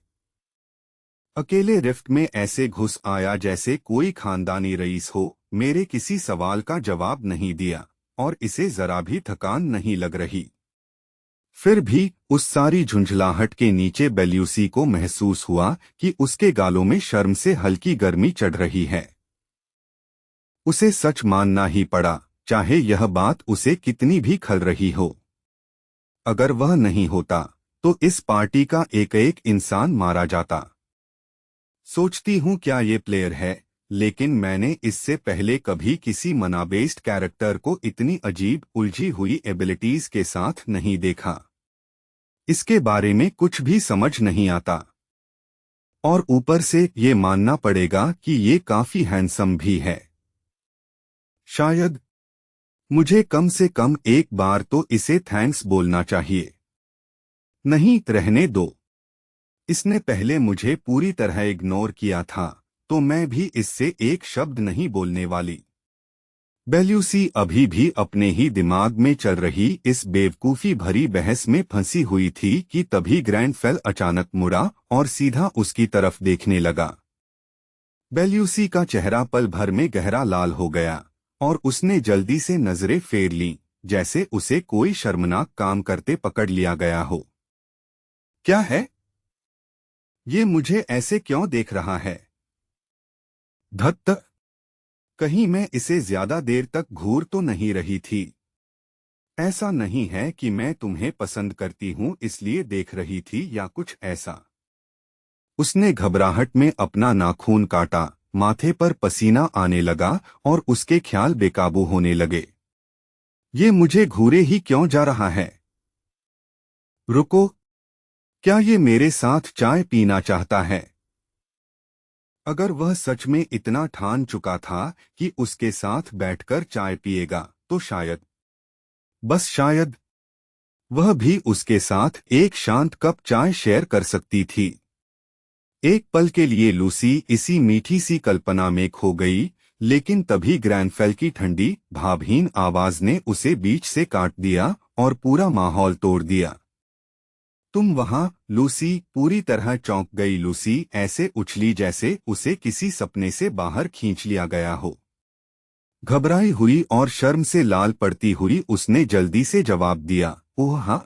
अकेले रिफ्ट में ऐसे घुस आया जैसे कोई खानदानी रईस हो, मेरे किसी सवाल का जवाब नहीं दिया, और इसे जरा भी थकान नहीं लग रही। फिर भी उस सारी झुंझलाहट के नीचे बेल्यूसी को महसूस हुआ कि उसके गालों में शर्म से हल्की गर्मी चढ़ रही है। उसे सच मानना ही पड़ा, चाहे यह बात उसे कितनी भी खल रही हो। अगर वह नहीं होता तो इस पार्टी का एक एक इंसान मारा जाता। सोचती हूँ क्या ये प्लेयर है, लेकिन मैंने इससे पहले कभी किसी मना बेस्ड कैरेक्टर को इतनी अजीब उलझी हुई एबिलिटीज के साथ नहीं देखा। इसके बारे में कुछ भी समझ नहीं आता, और ऊपर से ये मानना पड़ेगा कि ये काफी हैंडसम भी है। शायद मुझे कम से कम एक बार तो इसे थैंक्स बोलना चाहिए। नहीं, रहने दो। इसने पहले मुझे पूरी तरह इग्नोर किया था, तो मैं भी इससे एक शब्द नहीं बोलने वाली। बेल्यूसी अभी भी अपने ही दिमाग में चल रही इस बेवकूफ़ी भरी बहस में फंसी हुई थी कि तभी ग्रैंडफेल अचानक मुड़ा और सीधा उसकी तरफ देखने लगा। बेल्यूसी का चेहरा पल भर में गहरा लाल हो गया, और उसने जल्दी से नजरें फेर लीं, जैसे उसे कोई शर्मनाक काम करते पकड़ लिया गया हो। क्या है? ये मुझे ऐसे क्यों देख रहा है? धत्त! कहीं मैं इसे ज्यादा देर तक घूर तो नहीं रही थी? ऐसा नहीं है कि मैं तुम्हें पसंद करती हूं इसलिए देख रही थी या कुछ ऐसा। उसने घबराहट में अपना नाखून काटा, माथे पर पसीना आने लगा और उसके ख्याल बेकाबू होने लगे। ये मुझे घूरे ही क्यों जा रहा है? रुको, क्या ये मेरे साथ चाय पीना चाहता है? अगर वह सच में इतना ठान चुका था कि उसके साथ बैठकर चाय पिएगा, तो शायद, बस शायद, वह भी उसके साथ एक शांत कप चाय शेयर कर सकती थी। एक पल के लिए लूसी इसी मीठी सी कल्पना में खो गई, लेकिन तभी ग्रैनफेल की ठंडी, भावहीन आवाज ने उसे बीच से काट दिया और पूरा माहौल तोड़ दिया। तुम वहां, लूसी? पूरी तरह चौंक गई लूसी, ऐसे उछली जैसे उसे किसी सपने से बाहर खींच लिया गया हो। घबराई हुई और शर्म से लाल पड़ती हुई उसने जल्दी से जवाब दिया, ओह हाँ।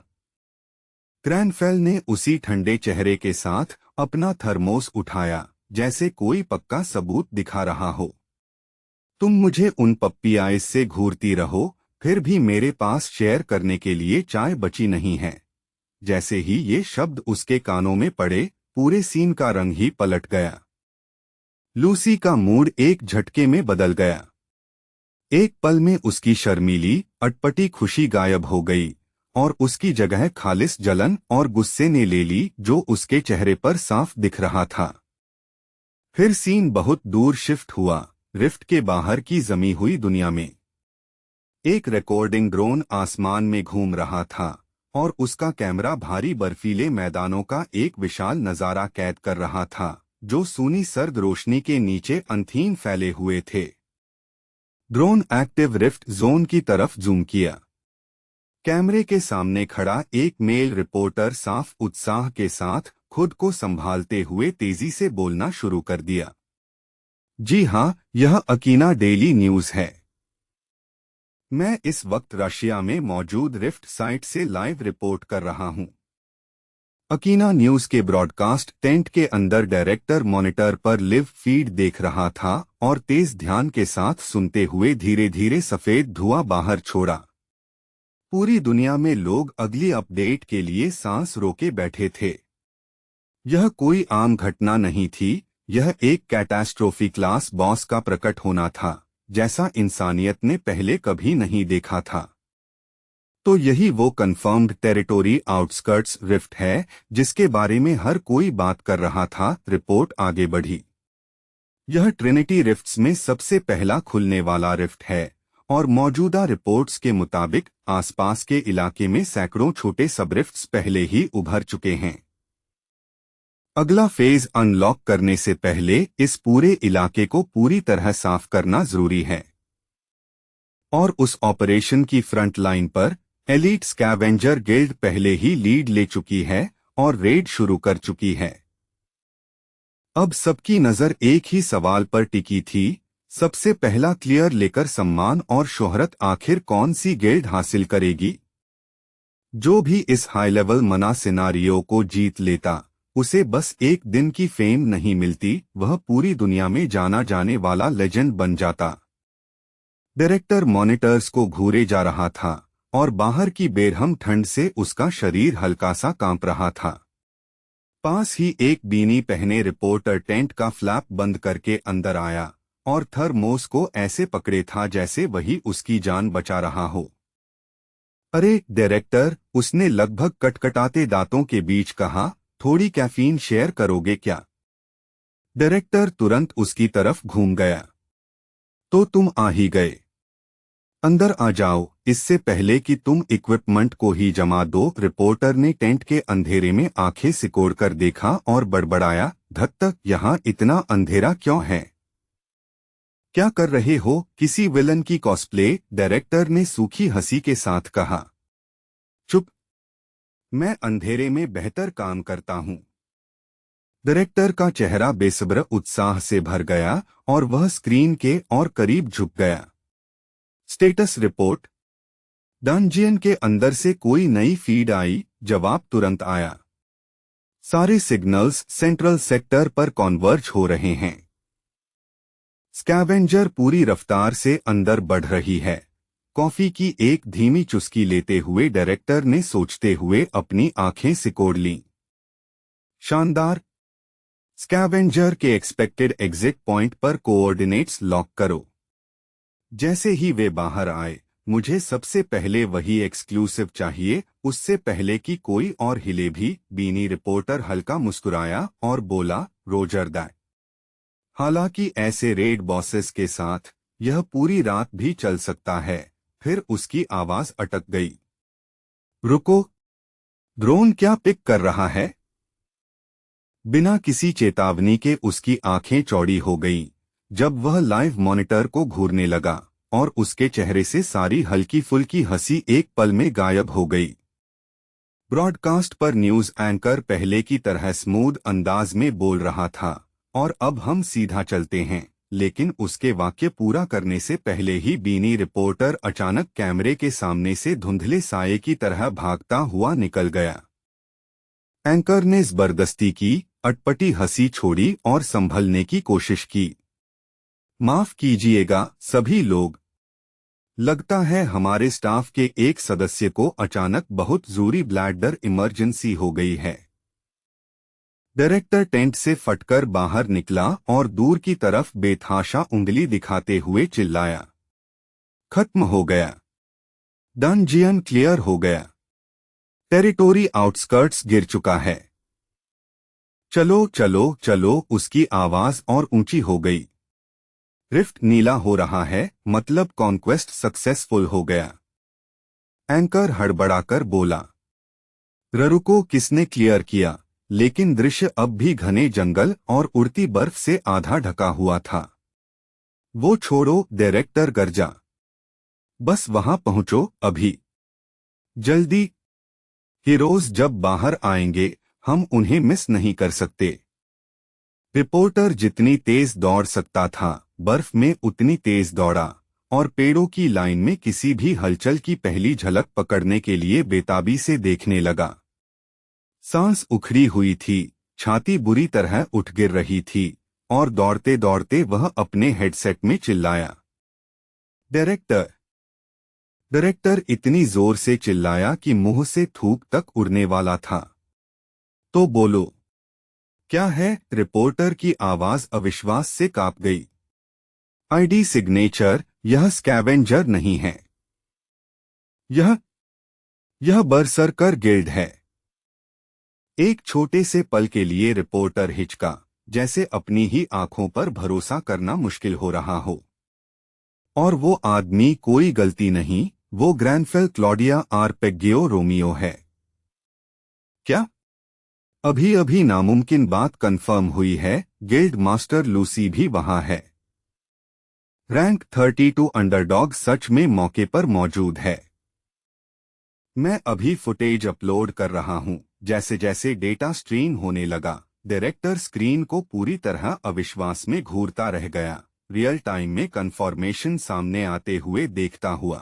ग्रैनफेल ने उसी ठंडे चेहरे के साथ अपना थर्मोस उठाया, जैसे कोई पक्का सबूत दिखा रहा हो। तुम मुझे उन पप्पी आइज से घूरती रहो, फिर भी मेरे पास शेयर करने के लिए चाय बची नहीं है। जैसे ही ये शब्द उसके कानों में पड़े, पूरे सीन का रंग ही पलट गया। लूसी का मूड एक झटके में बदल गया। एक पल में उसकी शर्मीली, अटपटी खुशी गायब हो गई और उसकी जगह खालिस जलन और गुस्से ने ले ली, जो उसके चेहरे पर साफ दिख रहा था। फिर सीन बहुत दूर शिफ्ट हुआ, रिफ्ट के बाहर की जमी हुई दुनिया में। एक रिकॉर्डिंग ड्रोन आसमान में घूम रहा था और उसका कैमरा भारी बर्फीले मैदानों का एक विशाल नजारा कैद कर रहा था, जो सूनी सर्द रोशनी के नीचे अंधीन फैले हुए थे। ड्रोन एक्टिव रिफ्ट जोन की तरफ जूम किया। कैमरे के सामने खड़ा एक मेल रिपोर्टर साफ उत्साह के साथ खुद को संभालते हुए तेजी से बोलना शुरू कर दिया। जी हाँ, यह अकीना डेली न्यूज है। मैं इस वक्त रशिया में मौजूद रिफ्ट साइट से लाइव रिपोर्ट कर रहा हूँ। अकीना न्यूज के ब्रॉडकास्ट टेंट के अंदर डायरेक्टर मॉनिटर पर लिव फीड देख रहा था और तेज ध्यान के साथ सुनते हुए धीरे धीरे सफेद धुआं बाहर छोड़ा। पूरी दुनिया में लोग अगली अपडेट के लिए सांस रोके बैठे थे। यह कोई आम घटना नहीं थी, यह एक कैटास्ट्रोफी क्लास बॉस का प्रकट होना था, जैसा इंसानियत ने पहले कभी नहीं देखा था। तो यही वो कंफर्म्ड टेरिटोरी आउटस्कर्ट्स रिफ्ट है, जिसके बारे में हर कोई बात कर रहा था। रिपोर्ट आगे बढ़ी। यह ट्रिनिटी रिफ्ट्स में सबसे पहला खुलने वाला रिफ्ट है और मौजूदा रिपोर्ट्स के मुताबिक आसपास के इलाके में सैकड़ों छोटे सबरिफ्ट्स पहले ही उभर चुके हैं। अगला फेज अनलॉक करने से पहले इस पूरे इलाके को पूरी तरह साफ करना जरूरी है। और उस ऑपरेशन की फ्रंट लाइन पर एलीट स्कैवेंजर गिल्ड पहले ही लीड ले चुकी है और रेड शुरू कर चुकी है। अब सबकी नजर एक ही सवाल पर टिकी थी, सबसे पहला क्लियर लेकर सम्मान और शोहरत आखिर कौन सी गिल्ड हासिल करेगी? जो भी इस हाई लेवल मना सिनारियो को जीत लेता, उसे बस एक दिन की फेम नहीं मिलती, वह पूरी दुनिया में जाना जाने वाला लेजेंड बन जाता। डायरेक्टर मॉनिटर्स को घूरे जा रहा था और बाहर की बेरहम ठंड से उसका शरीर हल्का सा कांप रहा था। पास ही एक बीनी पहने रिपोर्टर टेंट का फ्लैप बंद करके अंदर आया और थर्मोस को ऐसे पकड़े था जैसे वही उसकी जान बचा रहा हो। अरे डायरेक्टर, उसने लगभग कटकटाते दांतों के बीच कहा, थोड़ी कैफीन शेयर करोगे क्या? डायरेक्टर तुरंत उसकी तरफ घूम गया। तो तुम आ ही गए। अंदर आ जाओ, इससे पहले कि तुम इक्विपमेंट को ही जमा दो। रिपोर्टर ने टेंट के अंधेरे में आंखें सिकोड़कर देखा और बड़बड़ाया, धत तक यहाँ इतना अंधेरा क्यों है? क्या कर रहे हो? किसी विलन की कॉस्प्ले? डायरेक्टर ने सूखी हंसी के साथ कहा। चुप, मैं अंधेरे में बेहतर काम करता हूँ। डायरेक्टर का चेहरा बेसब्र उत्साह से भर गया और वह स्क्रीन के और करीब झुक गया। Status report. डंजियन के अंदर से कोई नई फीड आई, जवाब तुरंत आया। सारे सिग्नल्स सेंट्रल सेक्टर पर कॉन्वर्ज हो रहे हैं। स्कैवेंजर पूरी रफ्तार से अंदर बढ़ रही है। कॉफी की एक धीमी चुस्की लेते हुए डायरेक्टर ने सोचते हुए अपनी आंखें सिकोड़ लीं। शानदार। स्कैवेंजर के एक्सपेक्टेड एग्जिट पॉइंट पर कोऑर्डिनेट्स लॉक करो। जैसे ही वे बाहर आए, मुझे सबसे पहले वही एक्सक्लूसिव चाहिए, उससे पहले कि कोई और हिले भी। बीनी रिपोर्टर हल्का मुस्कुराया और बोला, रोजर दैट। हालांकि ऐसे रेड बॉसेस के साथ यह पूरी रात भी चल सकता है। फिर उसकी आवाज अटक गई। रुको, ड्रोन क्या पिक कर रहा है? बिना किसी चेतावनी के उसकी आंखें चौड़ी हो गईं जब वह लाइव मॉनिटर को घूरने लगा और उसके चेहरे से सारी हल्की फुल्की हंसी एक पल में गायब हो गई। ब्रॉडकास्ट पर न्यूज एंकर पहले की तरह स्मूथ अंदाज में बोल रहा था, और अब हम सीधा चलते हैं। लेकिन उसके वाक्य पूरा करने से पहले ही बीनी रिपोर्टर अचानक कैमरे के सामने से धुंधले साये की तरह भागता हुआ निकल गया। एंकर ने जबरदस्ती की अटपटी हंसी छोड़ी और संभलने की कोशिश की। माफ कीजिएगा सभी लोग, लगता है हमारे स्टाफ के एक सदस्य को अचानक बहुत जरूरी ब्लैडर इमरजेंसी हो गई है। डायरेक्टर टेंट से फटकर बाहर निकला और दूर की तरफ बेतहाशा उंगली दिखाते हुए चिल्लाया, खत्म हो गया। डंजियन क्लियर हो गया। टेरिटोरी आउटस्कर्ट्स गिर चुका है। चलो चलो चलो। उसकी आवाज और ऊंची हो गई। रिफ्ट नीला हो रहा है, मतलब कॉन्क्वेस्ट सक्सेसफुल हो गया। एंकर हड़बड़ाकर बोला, ररुको किसने क्लियर किया? लेकिन दृश्य अब भी घने जंगल और उड़ती बर्फ से आधा ढका हुआ था। वो छोड़ो, डायरेक्टर गर्जा। बस वहां पहुंचो अभी, जल्दी। हीरोज जब बाहर आएंगे हम उन्हें मिस नहीं कर सकते। रिपोर्टर जितनी तेज दौड़ सकता था बर्फ में उतनी तेज दौड़ा और पेड़ों की लाइन में किसी भी हलचल की पहली झलक पकड़ने के लिए बेताबी से देखने लगा। सांस उखड़ी हुई थी, छाती बुरी तरह उठ गिर रही थी और दौड़ते दौड़ते वह अपने हेडसेट में चिल्लाया, डायरेक्टर। डायरेक्टर इतनी जोर से चिल्लाया कि मुंह से थूक तक उड़ने वाला था। तो बोलो, क्या है? रिपोर्टर की आवाज अविश्वास से कांप गई। आईडी सिग्नेचर, यह स्कैवेंजर नहीं है। यह बरसरकर गिल्ड है। एक छोटे से पल के लिए रिपोर्टर हिचका, जैसे अपनी ही आंखों पर भरोसा करना मुश्किल हो रहा हो। और वो आदमी कोई गलती नहीं, वो ग्रैंडफेल क्लॉडिया आर्पेगियो रोमियो है। क्या? अभी अभी नामुमकिन बात कंफर्म हुई है, गिल्ड मास्टर लूसी भी वहां है। रैंक 32 अंडरडॉग सच में मौके पर मौजूद है। मैं अभी फुटेज अपलोड कर रहा हूं। जैसे जैसे डेटा स्ट्रीम होने लगा, डायरेक्टर स्क्रीन को पूरी तरह अविश्वास में घूरता रह गया, रियल टाइम में कन्फर्मेशन सामने आते हुए देखता हुआ।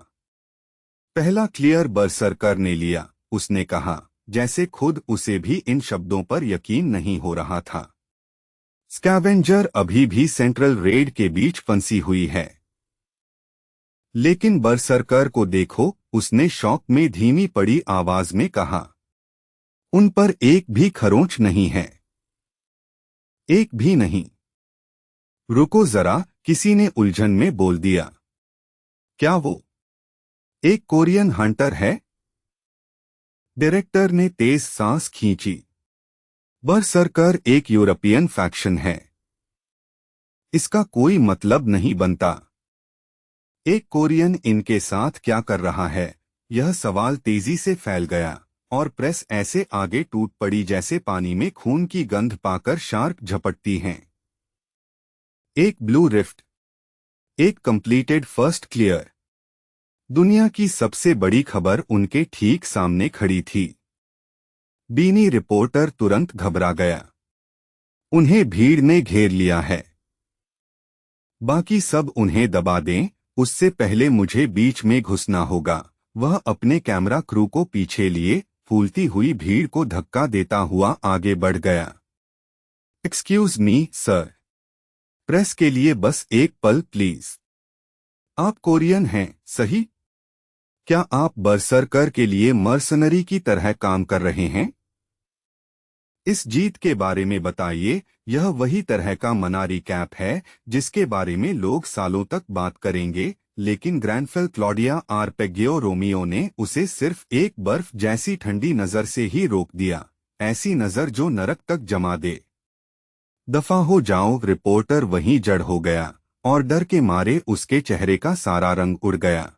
पहला क्लियर बरसरकर ने लिया, उसने कहा, जैसे खुद उसे भी इन शब्दों पर यकीन नहीं हो रहा था। स्कैवेंजर अभी भी सेंट्रल रेड के बीच फंसी हुई है। लेकिन बरसरकर को देखो, उसने शौक में धीमी पड़ी आवाज में कहा। उन पर एक भी खरोंच नहीं है, एक भी नहीं। रुको जरा, किसी ने उलझन में बोल दिया। क्या वो एक कोरियन हंटर है? डायरेक्टर ने तेज सांस खींची। बरसरकर एक यूरोपियन फैक्शन है, इसका कोई मतलब नहीं बनता। एक कोरियन इनके साथ क्या कर रहा है? यह सवाल तेजी से फैल गया और प्रेस ऐसे आगे टूट पड़ी जैसे पानी में खून की गंध पाकर शार्क झपटती हैं। एक ब्लू रिफ्ट, एक कंप्लीटेड फर्स्ट क्लियर। दुनिया की सबसे बड़ी खबर उनके ठीक सामने खड़ी थी। बीनी रिपोर्टर तुरंत घबरा गया। उन्हें भीड़ ने घेर लिया है। बाकी सब उन्हें दबा दें, उससे पहले मुझे बीच में घुसना होगा। वह अपने कैमरा क्रू को पीछे लिए फूलती हुई भीड़ को धक्का देता हुआ आगे बढ़ गया। एक्सक्यूज मी सर, प्रेस के लिए बस एक पल प्लीज। आप कोरियन हैं, सही? क्या आप बरसरकर के लिए मर्सनरी की तरह काम कर रहे हैं? इस जीत के बारे में बताइए। यह वही तरह का मनारी कैप है जिसके बारे में लोग सालों तक बात करेंगे, लेकिन ग्रैनफेल क्लॉडिया आर्पेगियो रोमियो ने उसे सिर्फ एक बर्फ जैसी ठंडी नजर से ही रोक दिया, ऐसी नजर जो नरक तक जमा दे। दफा हो जाओ, रिपोर्टर वहीं जड़ हो गया और डर के मारे उसके चेहरे का सारा रंग उड़ गया।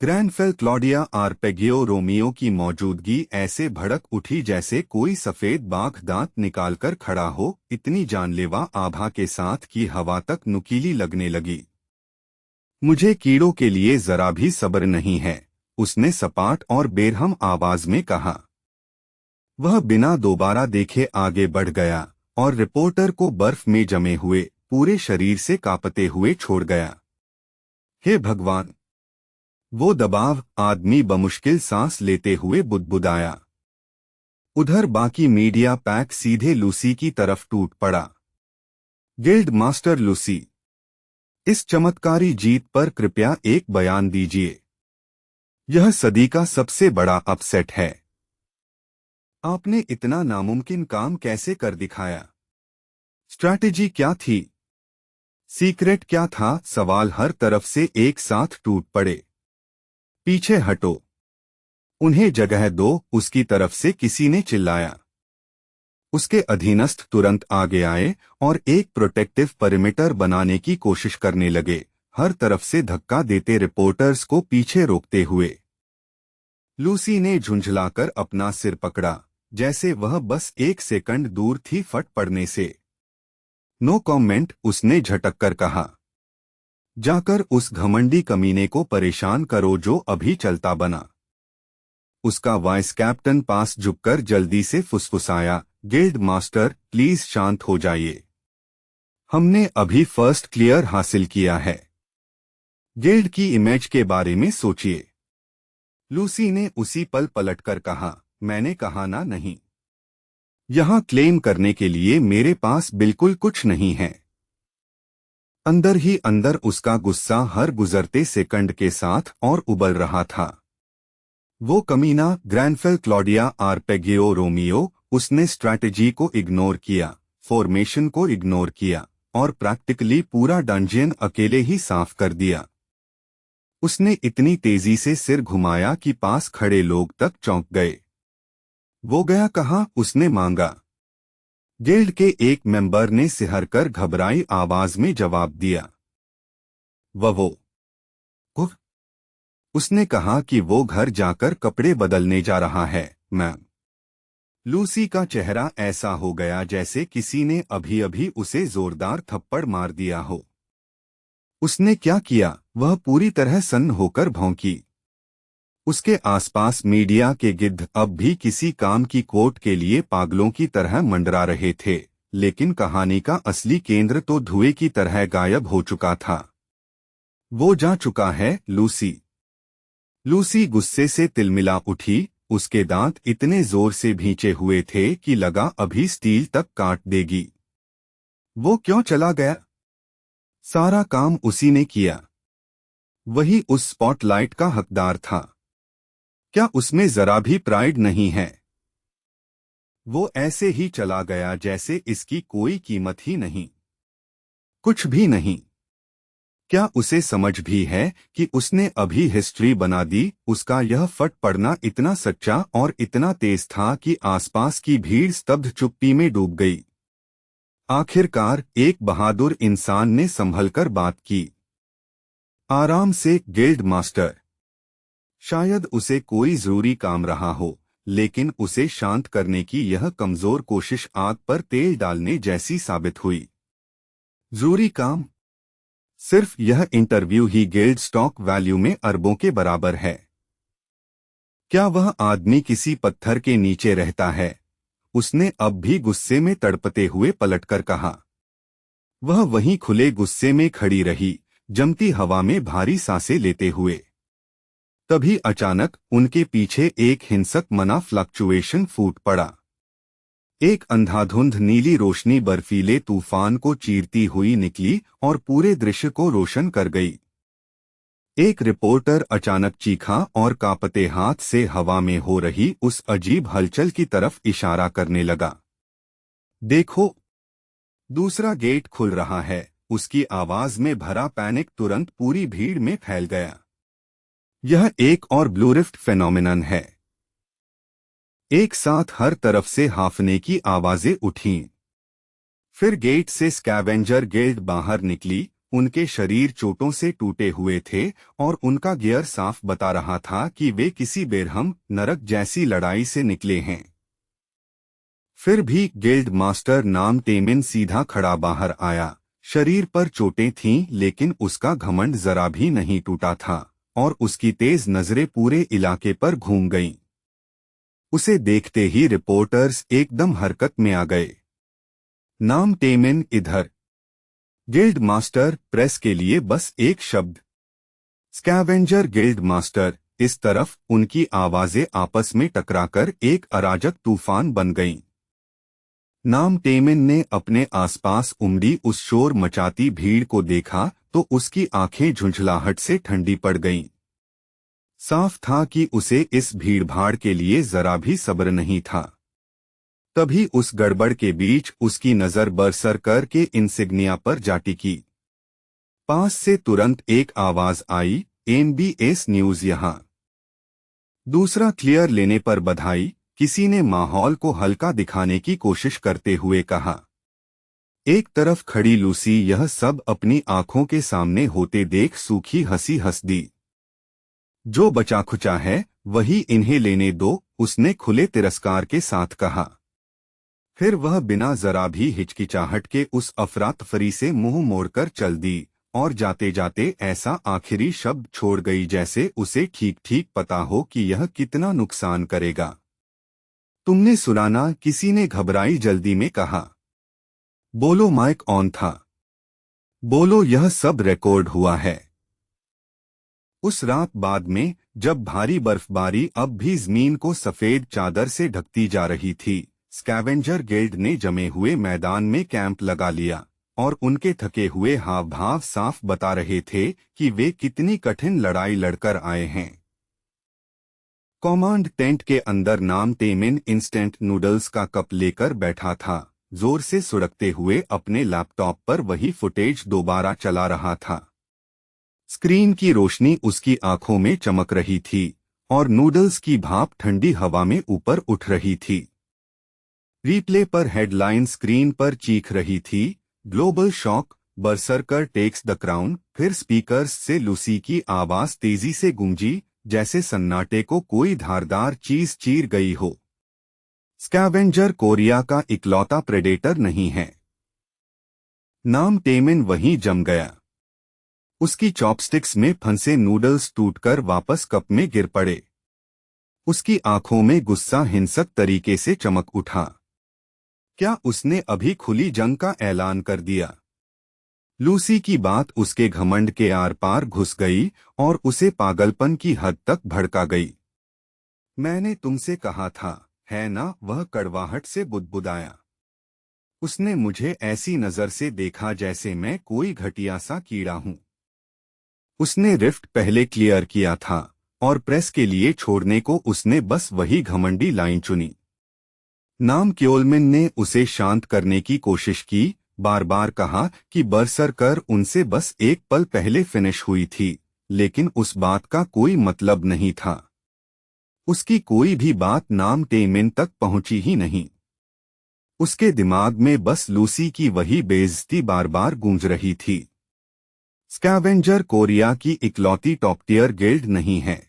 ग्रैनफेल क्लॉडिया आर्पेगियो रोमियो की मौजूदगी ऐसे भड़क उठी जैसे कोई सफेद बाघ दांत निकालकर खड़ा हो, इतनी जानलेवा आभा के साथ कि हवा तक नुकीली लगने लगी। मुझे कीड़ों के लिए जरा भी सब्र नहीं है, उसने सपाट और बेरहम आवाज में कहा। वह बिना दोबारा देखे आगे बढ़ गया और रिपोर्टर को बर्फ में जमे हुए पूरे शरीर से कांपते हुए छोड़ गया। हे भगवान! वो दबाव आदमी बमुश्किल सांस लेते हुए बुदबुदाया। उधर बाकी मीडिया पैक सीधे लूसी की तरफ टूट पड़ा। गिल्ड मास्टर लूसी, इस चमत्कारी जीत पर कृपया एक बयान दीजिए। यह सदी का सबसे बड़ा अपसेट है। आपने इतना नामुमकिन काम कैसे कर दिखाया? स्ट्रैटेजी क्या थी? सीक्रेट क्या था? सवाल हर तरफ से एक साथ टूट पड़े। पीछे हटो, उन्हें जगह दो, उसकी तरफ से किसी ने चिल्लाया। उसके अधीनस्थ तुरंत आगे आए और एक प्रोटेक्टिव परिमीटर बनाने की कोशिश करने लगे, हर तरफ से धक्का देते रिपोर्टर्स को पीछे रोकते हुए। लूसी ने झुंझलाकर अपना सिर पकड़ा, जैसे वह बस एक सेकंड दूर थी फट पड़ने से। नो कमेंट, उसने झटक कर कहा। जाकर उस घमंडी कमीने को परेशान करो जो अभी चलता बना। उसका वाइस कैप्टन पास झुककर जल्दी से फुसफुसाया, गिल्ड मास्टर प्लीज शांत हो जाइए। हमने अभी फर्स्ट क्लियर हासिल किया है। गिल्ड की इमेज के बारे में सोचिए। लूसी ने उसी पल पलटकर कहा, मैंने कहा ना नहीं। यहां क्लेम करने के लिए मेरे पास बिल्कुल कुछ नहीं है। अंदर ही अंदर उसका गुस्सा हर गुजरते सेकंड के साथ और उबल रहा था। वो कमीना ग्रैनफेल क्लॉडिया आर्पेगियो रोमियो, उसने स्ट्रैटेजी को इग्नोर किया, फॉर्मेशन को इग्नोर किया और प्रैक्टिकली पूरा डंजियन अकेले ही साफ कर दिया। उसने इतनी तेजी से सिर घुमाया कि पास खड़े लोग तक चौंक गए। वो गया कहाँ? उसने मांगा। गिल्ड के एक मेंबर ने सिहरकर घबराई आवाज में जवाब दिया। वो उसने कहा कि वो घर जाकर कपड़े बदलने जा रहा है, मैम। लूसी का चेहरा ऐसा हो गया जैसे किसी ने अभी अभी उसे जोरदार थप्पड़ मार दिया हो। उसने क्या किया? वह पूरी तरह सन्न होकर भौंकी। उसके आसपास मीडिया के गिद्ध अब भी किसी काम की कोट के लिए पागलों की तरह मंडरा रहे थे, लेकिन कहानी का असली केंद्र तो धुएं की तरह गायब हो चुका था। वो जा चुका है, लूसी। लूसी गुस्से से तिलमिला उठी, उसके दांत इतने जोर से भींचे हुए थे कि लगा अभी स्टील तक काट देगी। वो क्यों चला गया? सारा काम उसी ने किया। वही उस स्पॉटलाइट का हकदार था। क्या उसमें जरा भी प्राइड नहीं है? वो ऐसे ही चला गया जैसे इसकी कोई कीमत ही नहीं, कुछ भी नहीं। क्या उसे समझ भी है कि उसने अभी हिस्ट्री बना दी? उसका यह फट पड़ना इतना सच्चा और इतना तेज था कि आसपास की भीड़ स्तब्ध चुप्पी में डूब गई। आखिरकार एक बहादुर इंसान ने संभलकर बात की। आराम से, गिल्ड मास्टर। शायद उसे कोई जरूरी काम रहा हो, लेकिन उसे शांत करने की यह कमजोर कोशिश आग पर तेल डालने जैसी साबित हुई। जरूरी काम? सिर्फ यह इंटरव्यू ही गिल्ड स्टॉक वैल्यू में अरबों के बराबर है। क्या वह आदमी किसी पत्थर के नीचे रहता है? उसने अब भी गुस्से में तड़पते हुए पलटकर कहा। वह वहीं खुले गुस्से में खड़ी रही, जमती हवा में भारी सांसें लेते हुए। तभी अचानक उनके पीछे एक हिंसक मना फ्लक्चुएशन फूट पड़ा। एक अंधाधुंध नीली रोशनी बर्फीले तूफान को चीरती हुई निकली और पूरे दृश्य को रोशन कर गई। एक रिपोर्टर अचानक चीखा और कांपते हाथ से हवा में हो रही उस अजीब हलचल की तरफ इशारा करने लगा। देखो, दूसरा गेट खुल रहा है। उसकी आवाज में भरा पैनिक तुरंत पूरी भीड़ में फैल गया। यह एक और ब्लू रिफ्ट फेनोमेनन है। एक साथ हर तरफ से हाफने की आवाजें उठीं। फिर गेट से स्कैवेंजर गिल्ड बाहर निकली। उनके शरीर चोटों से टूटे हुए थे और उनका गियर साफ बता रहा था कि वे किसी बेरहम नरक जैसी लड़ाई से निकले हैं। फिर भी गिल्ड मास्टर नाम टेमिन सीधा खड़ा बाहर आया। शरीर पर चोटें थीं लेकिन उसका घमंड जरा भी नहीं टूटा था और उसकी तेज नजरें पूरे इलाके पर घूम गईं। उसे देखते ही रिपोर्टर्स एकदम हरकत में आ गए। नाम टेमिन इधर। गिल्ड मास्टर प्रेस के लिए बस एक शब्द। स्कैवेंजर गिल्ड मास्टर इस तरफ। उनकी आवाजें आपस में टकराकर एक अराजक तूफान बन गईं। नाम टेमिन ने अपने आसपास उमड़ी उस शोर मचाती भीड़ को देखा तो उसकी आंखें झुंझलाहट से ठंडी पड़ गईं। साफ था कि उसे इस भीड़भाड़ के लिए जरा भी सब्र नहीं था। तभी उस गड़बड़ के बीच उसकी नजर बरसरकर के इंसिग्निया पर जा टिकी। पास से तुरंत एक आवाज आई, एनबीएस न्यूज यहां। दूसरा क्लियर लेने पर बधाई। किसी ने माहौल को हल्का दिखाने की कोशिश करते हुए कहा। एक तरफ खड़ी लूसी यह सब अपनी आंखों के सामने होते देख सूखी हंसी हंस दी। जो बचा खुचा है वही इन्हें लेने दो, उसने खुले तिरस्कार के साथ कहा। फिर वह बिना जरा भी हिचकिचाहट के उस अफरा-तफरी से मुंह मोड़कर चल दी और जाते जाते ऐसा आखिरी शब्द छोड़ गई जैसे उसे ठीक ठीक पता हो कि यह कितना नुकसान करेगा। तुमने सुना ना, किसी ने घबराई जल्दी में कहा। बोलो, माइक ऑन था। बोलो, यह सब रिकॉर्ड हुआ है। उस रात बाद में जब भारी बर्फबारी अब भी जमीन को सफेद चादर से ढकती जा रही थी, स्कैवेंजर गिल्ड ने जमे हुए मैदान में कैंप लगा लिया और उनके थके हुए हाव भाव साफ बता रहे थे कि वे कितनी कठिन लड़ाई लड़कर आए हैं। कमांड टेंट के अंदर नाम टेमिन इंस्टेंट नूडल्स का कप लेकर बैठा था, जोर से सुड़कते हुए अपने लैपटॉप पर वही फुटेज दोबारा चला रहा था। स्क्रीन की रोशनी उसकी आंखों में चमक रही थी और नूडल्स की भाप ठंडी हवा में ऊपर उठ रही थी। रिप्ले पर हेडलाइन स्क्रीन पर चीख रही थी, global shock, berserker takes the crown. फिर स्पीकर्स से लूसी की आवाज तेजी से गूंजी, जैसे सन्नाटे को कोई धारदार चीज चीर गई हो। स्कैवेंजर कोरिया का इकलौता प्रेडेटर नहीं है। नाम टेमिन वहीं जम गया। उसकी चॉपस्टिक्स में फंसे नूडल्स टूटकर वापस कप में गिर पड़े। उसकी आंखों में गुस्सा हिंसक तरीके से चमक उठा। क्या उसने अभी खुली जंग का ऐलान कर दिया? लूसी की बात उसके घमंड के आर पार घुस गई और उसे पागलपन की हद तक भड़का गई। मैंने तुमसे कहा था, है ना? वह कड़वाहट से बुदबुदाया। उसने मुझे ऐसी नजर से देखा जैसे मैं कोई घटिया सा कीड़ा हूं। उसने रिफ्ट पहले क्लियर किया था और प्रेस के लिए छोड़ने को उसने बस वही घमंडी लाइन चुनी। नाम क्योलमिन ने उसे शांत करने की कोशिश की, बार बार कहा कि बरसरकर उनसे बस एक पल पहले फिनिश हुई थी, लेकिन उस बात का कोई मतलब नहीं था। उसकी कोई भी बात नाम टेमिन तक पहुंची ही नहीं। उसके दिमाग में बस लूसी की वही बेइज्जती बार बार गूंज रही थी। स्कैवेंजर कोरिया की इकलौती टॉप टियर गिल्ड नहीं है।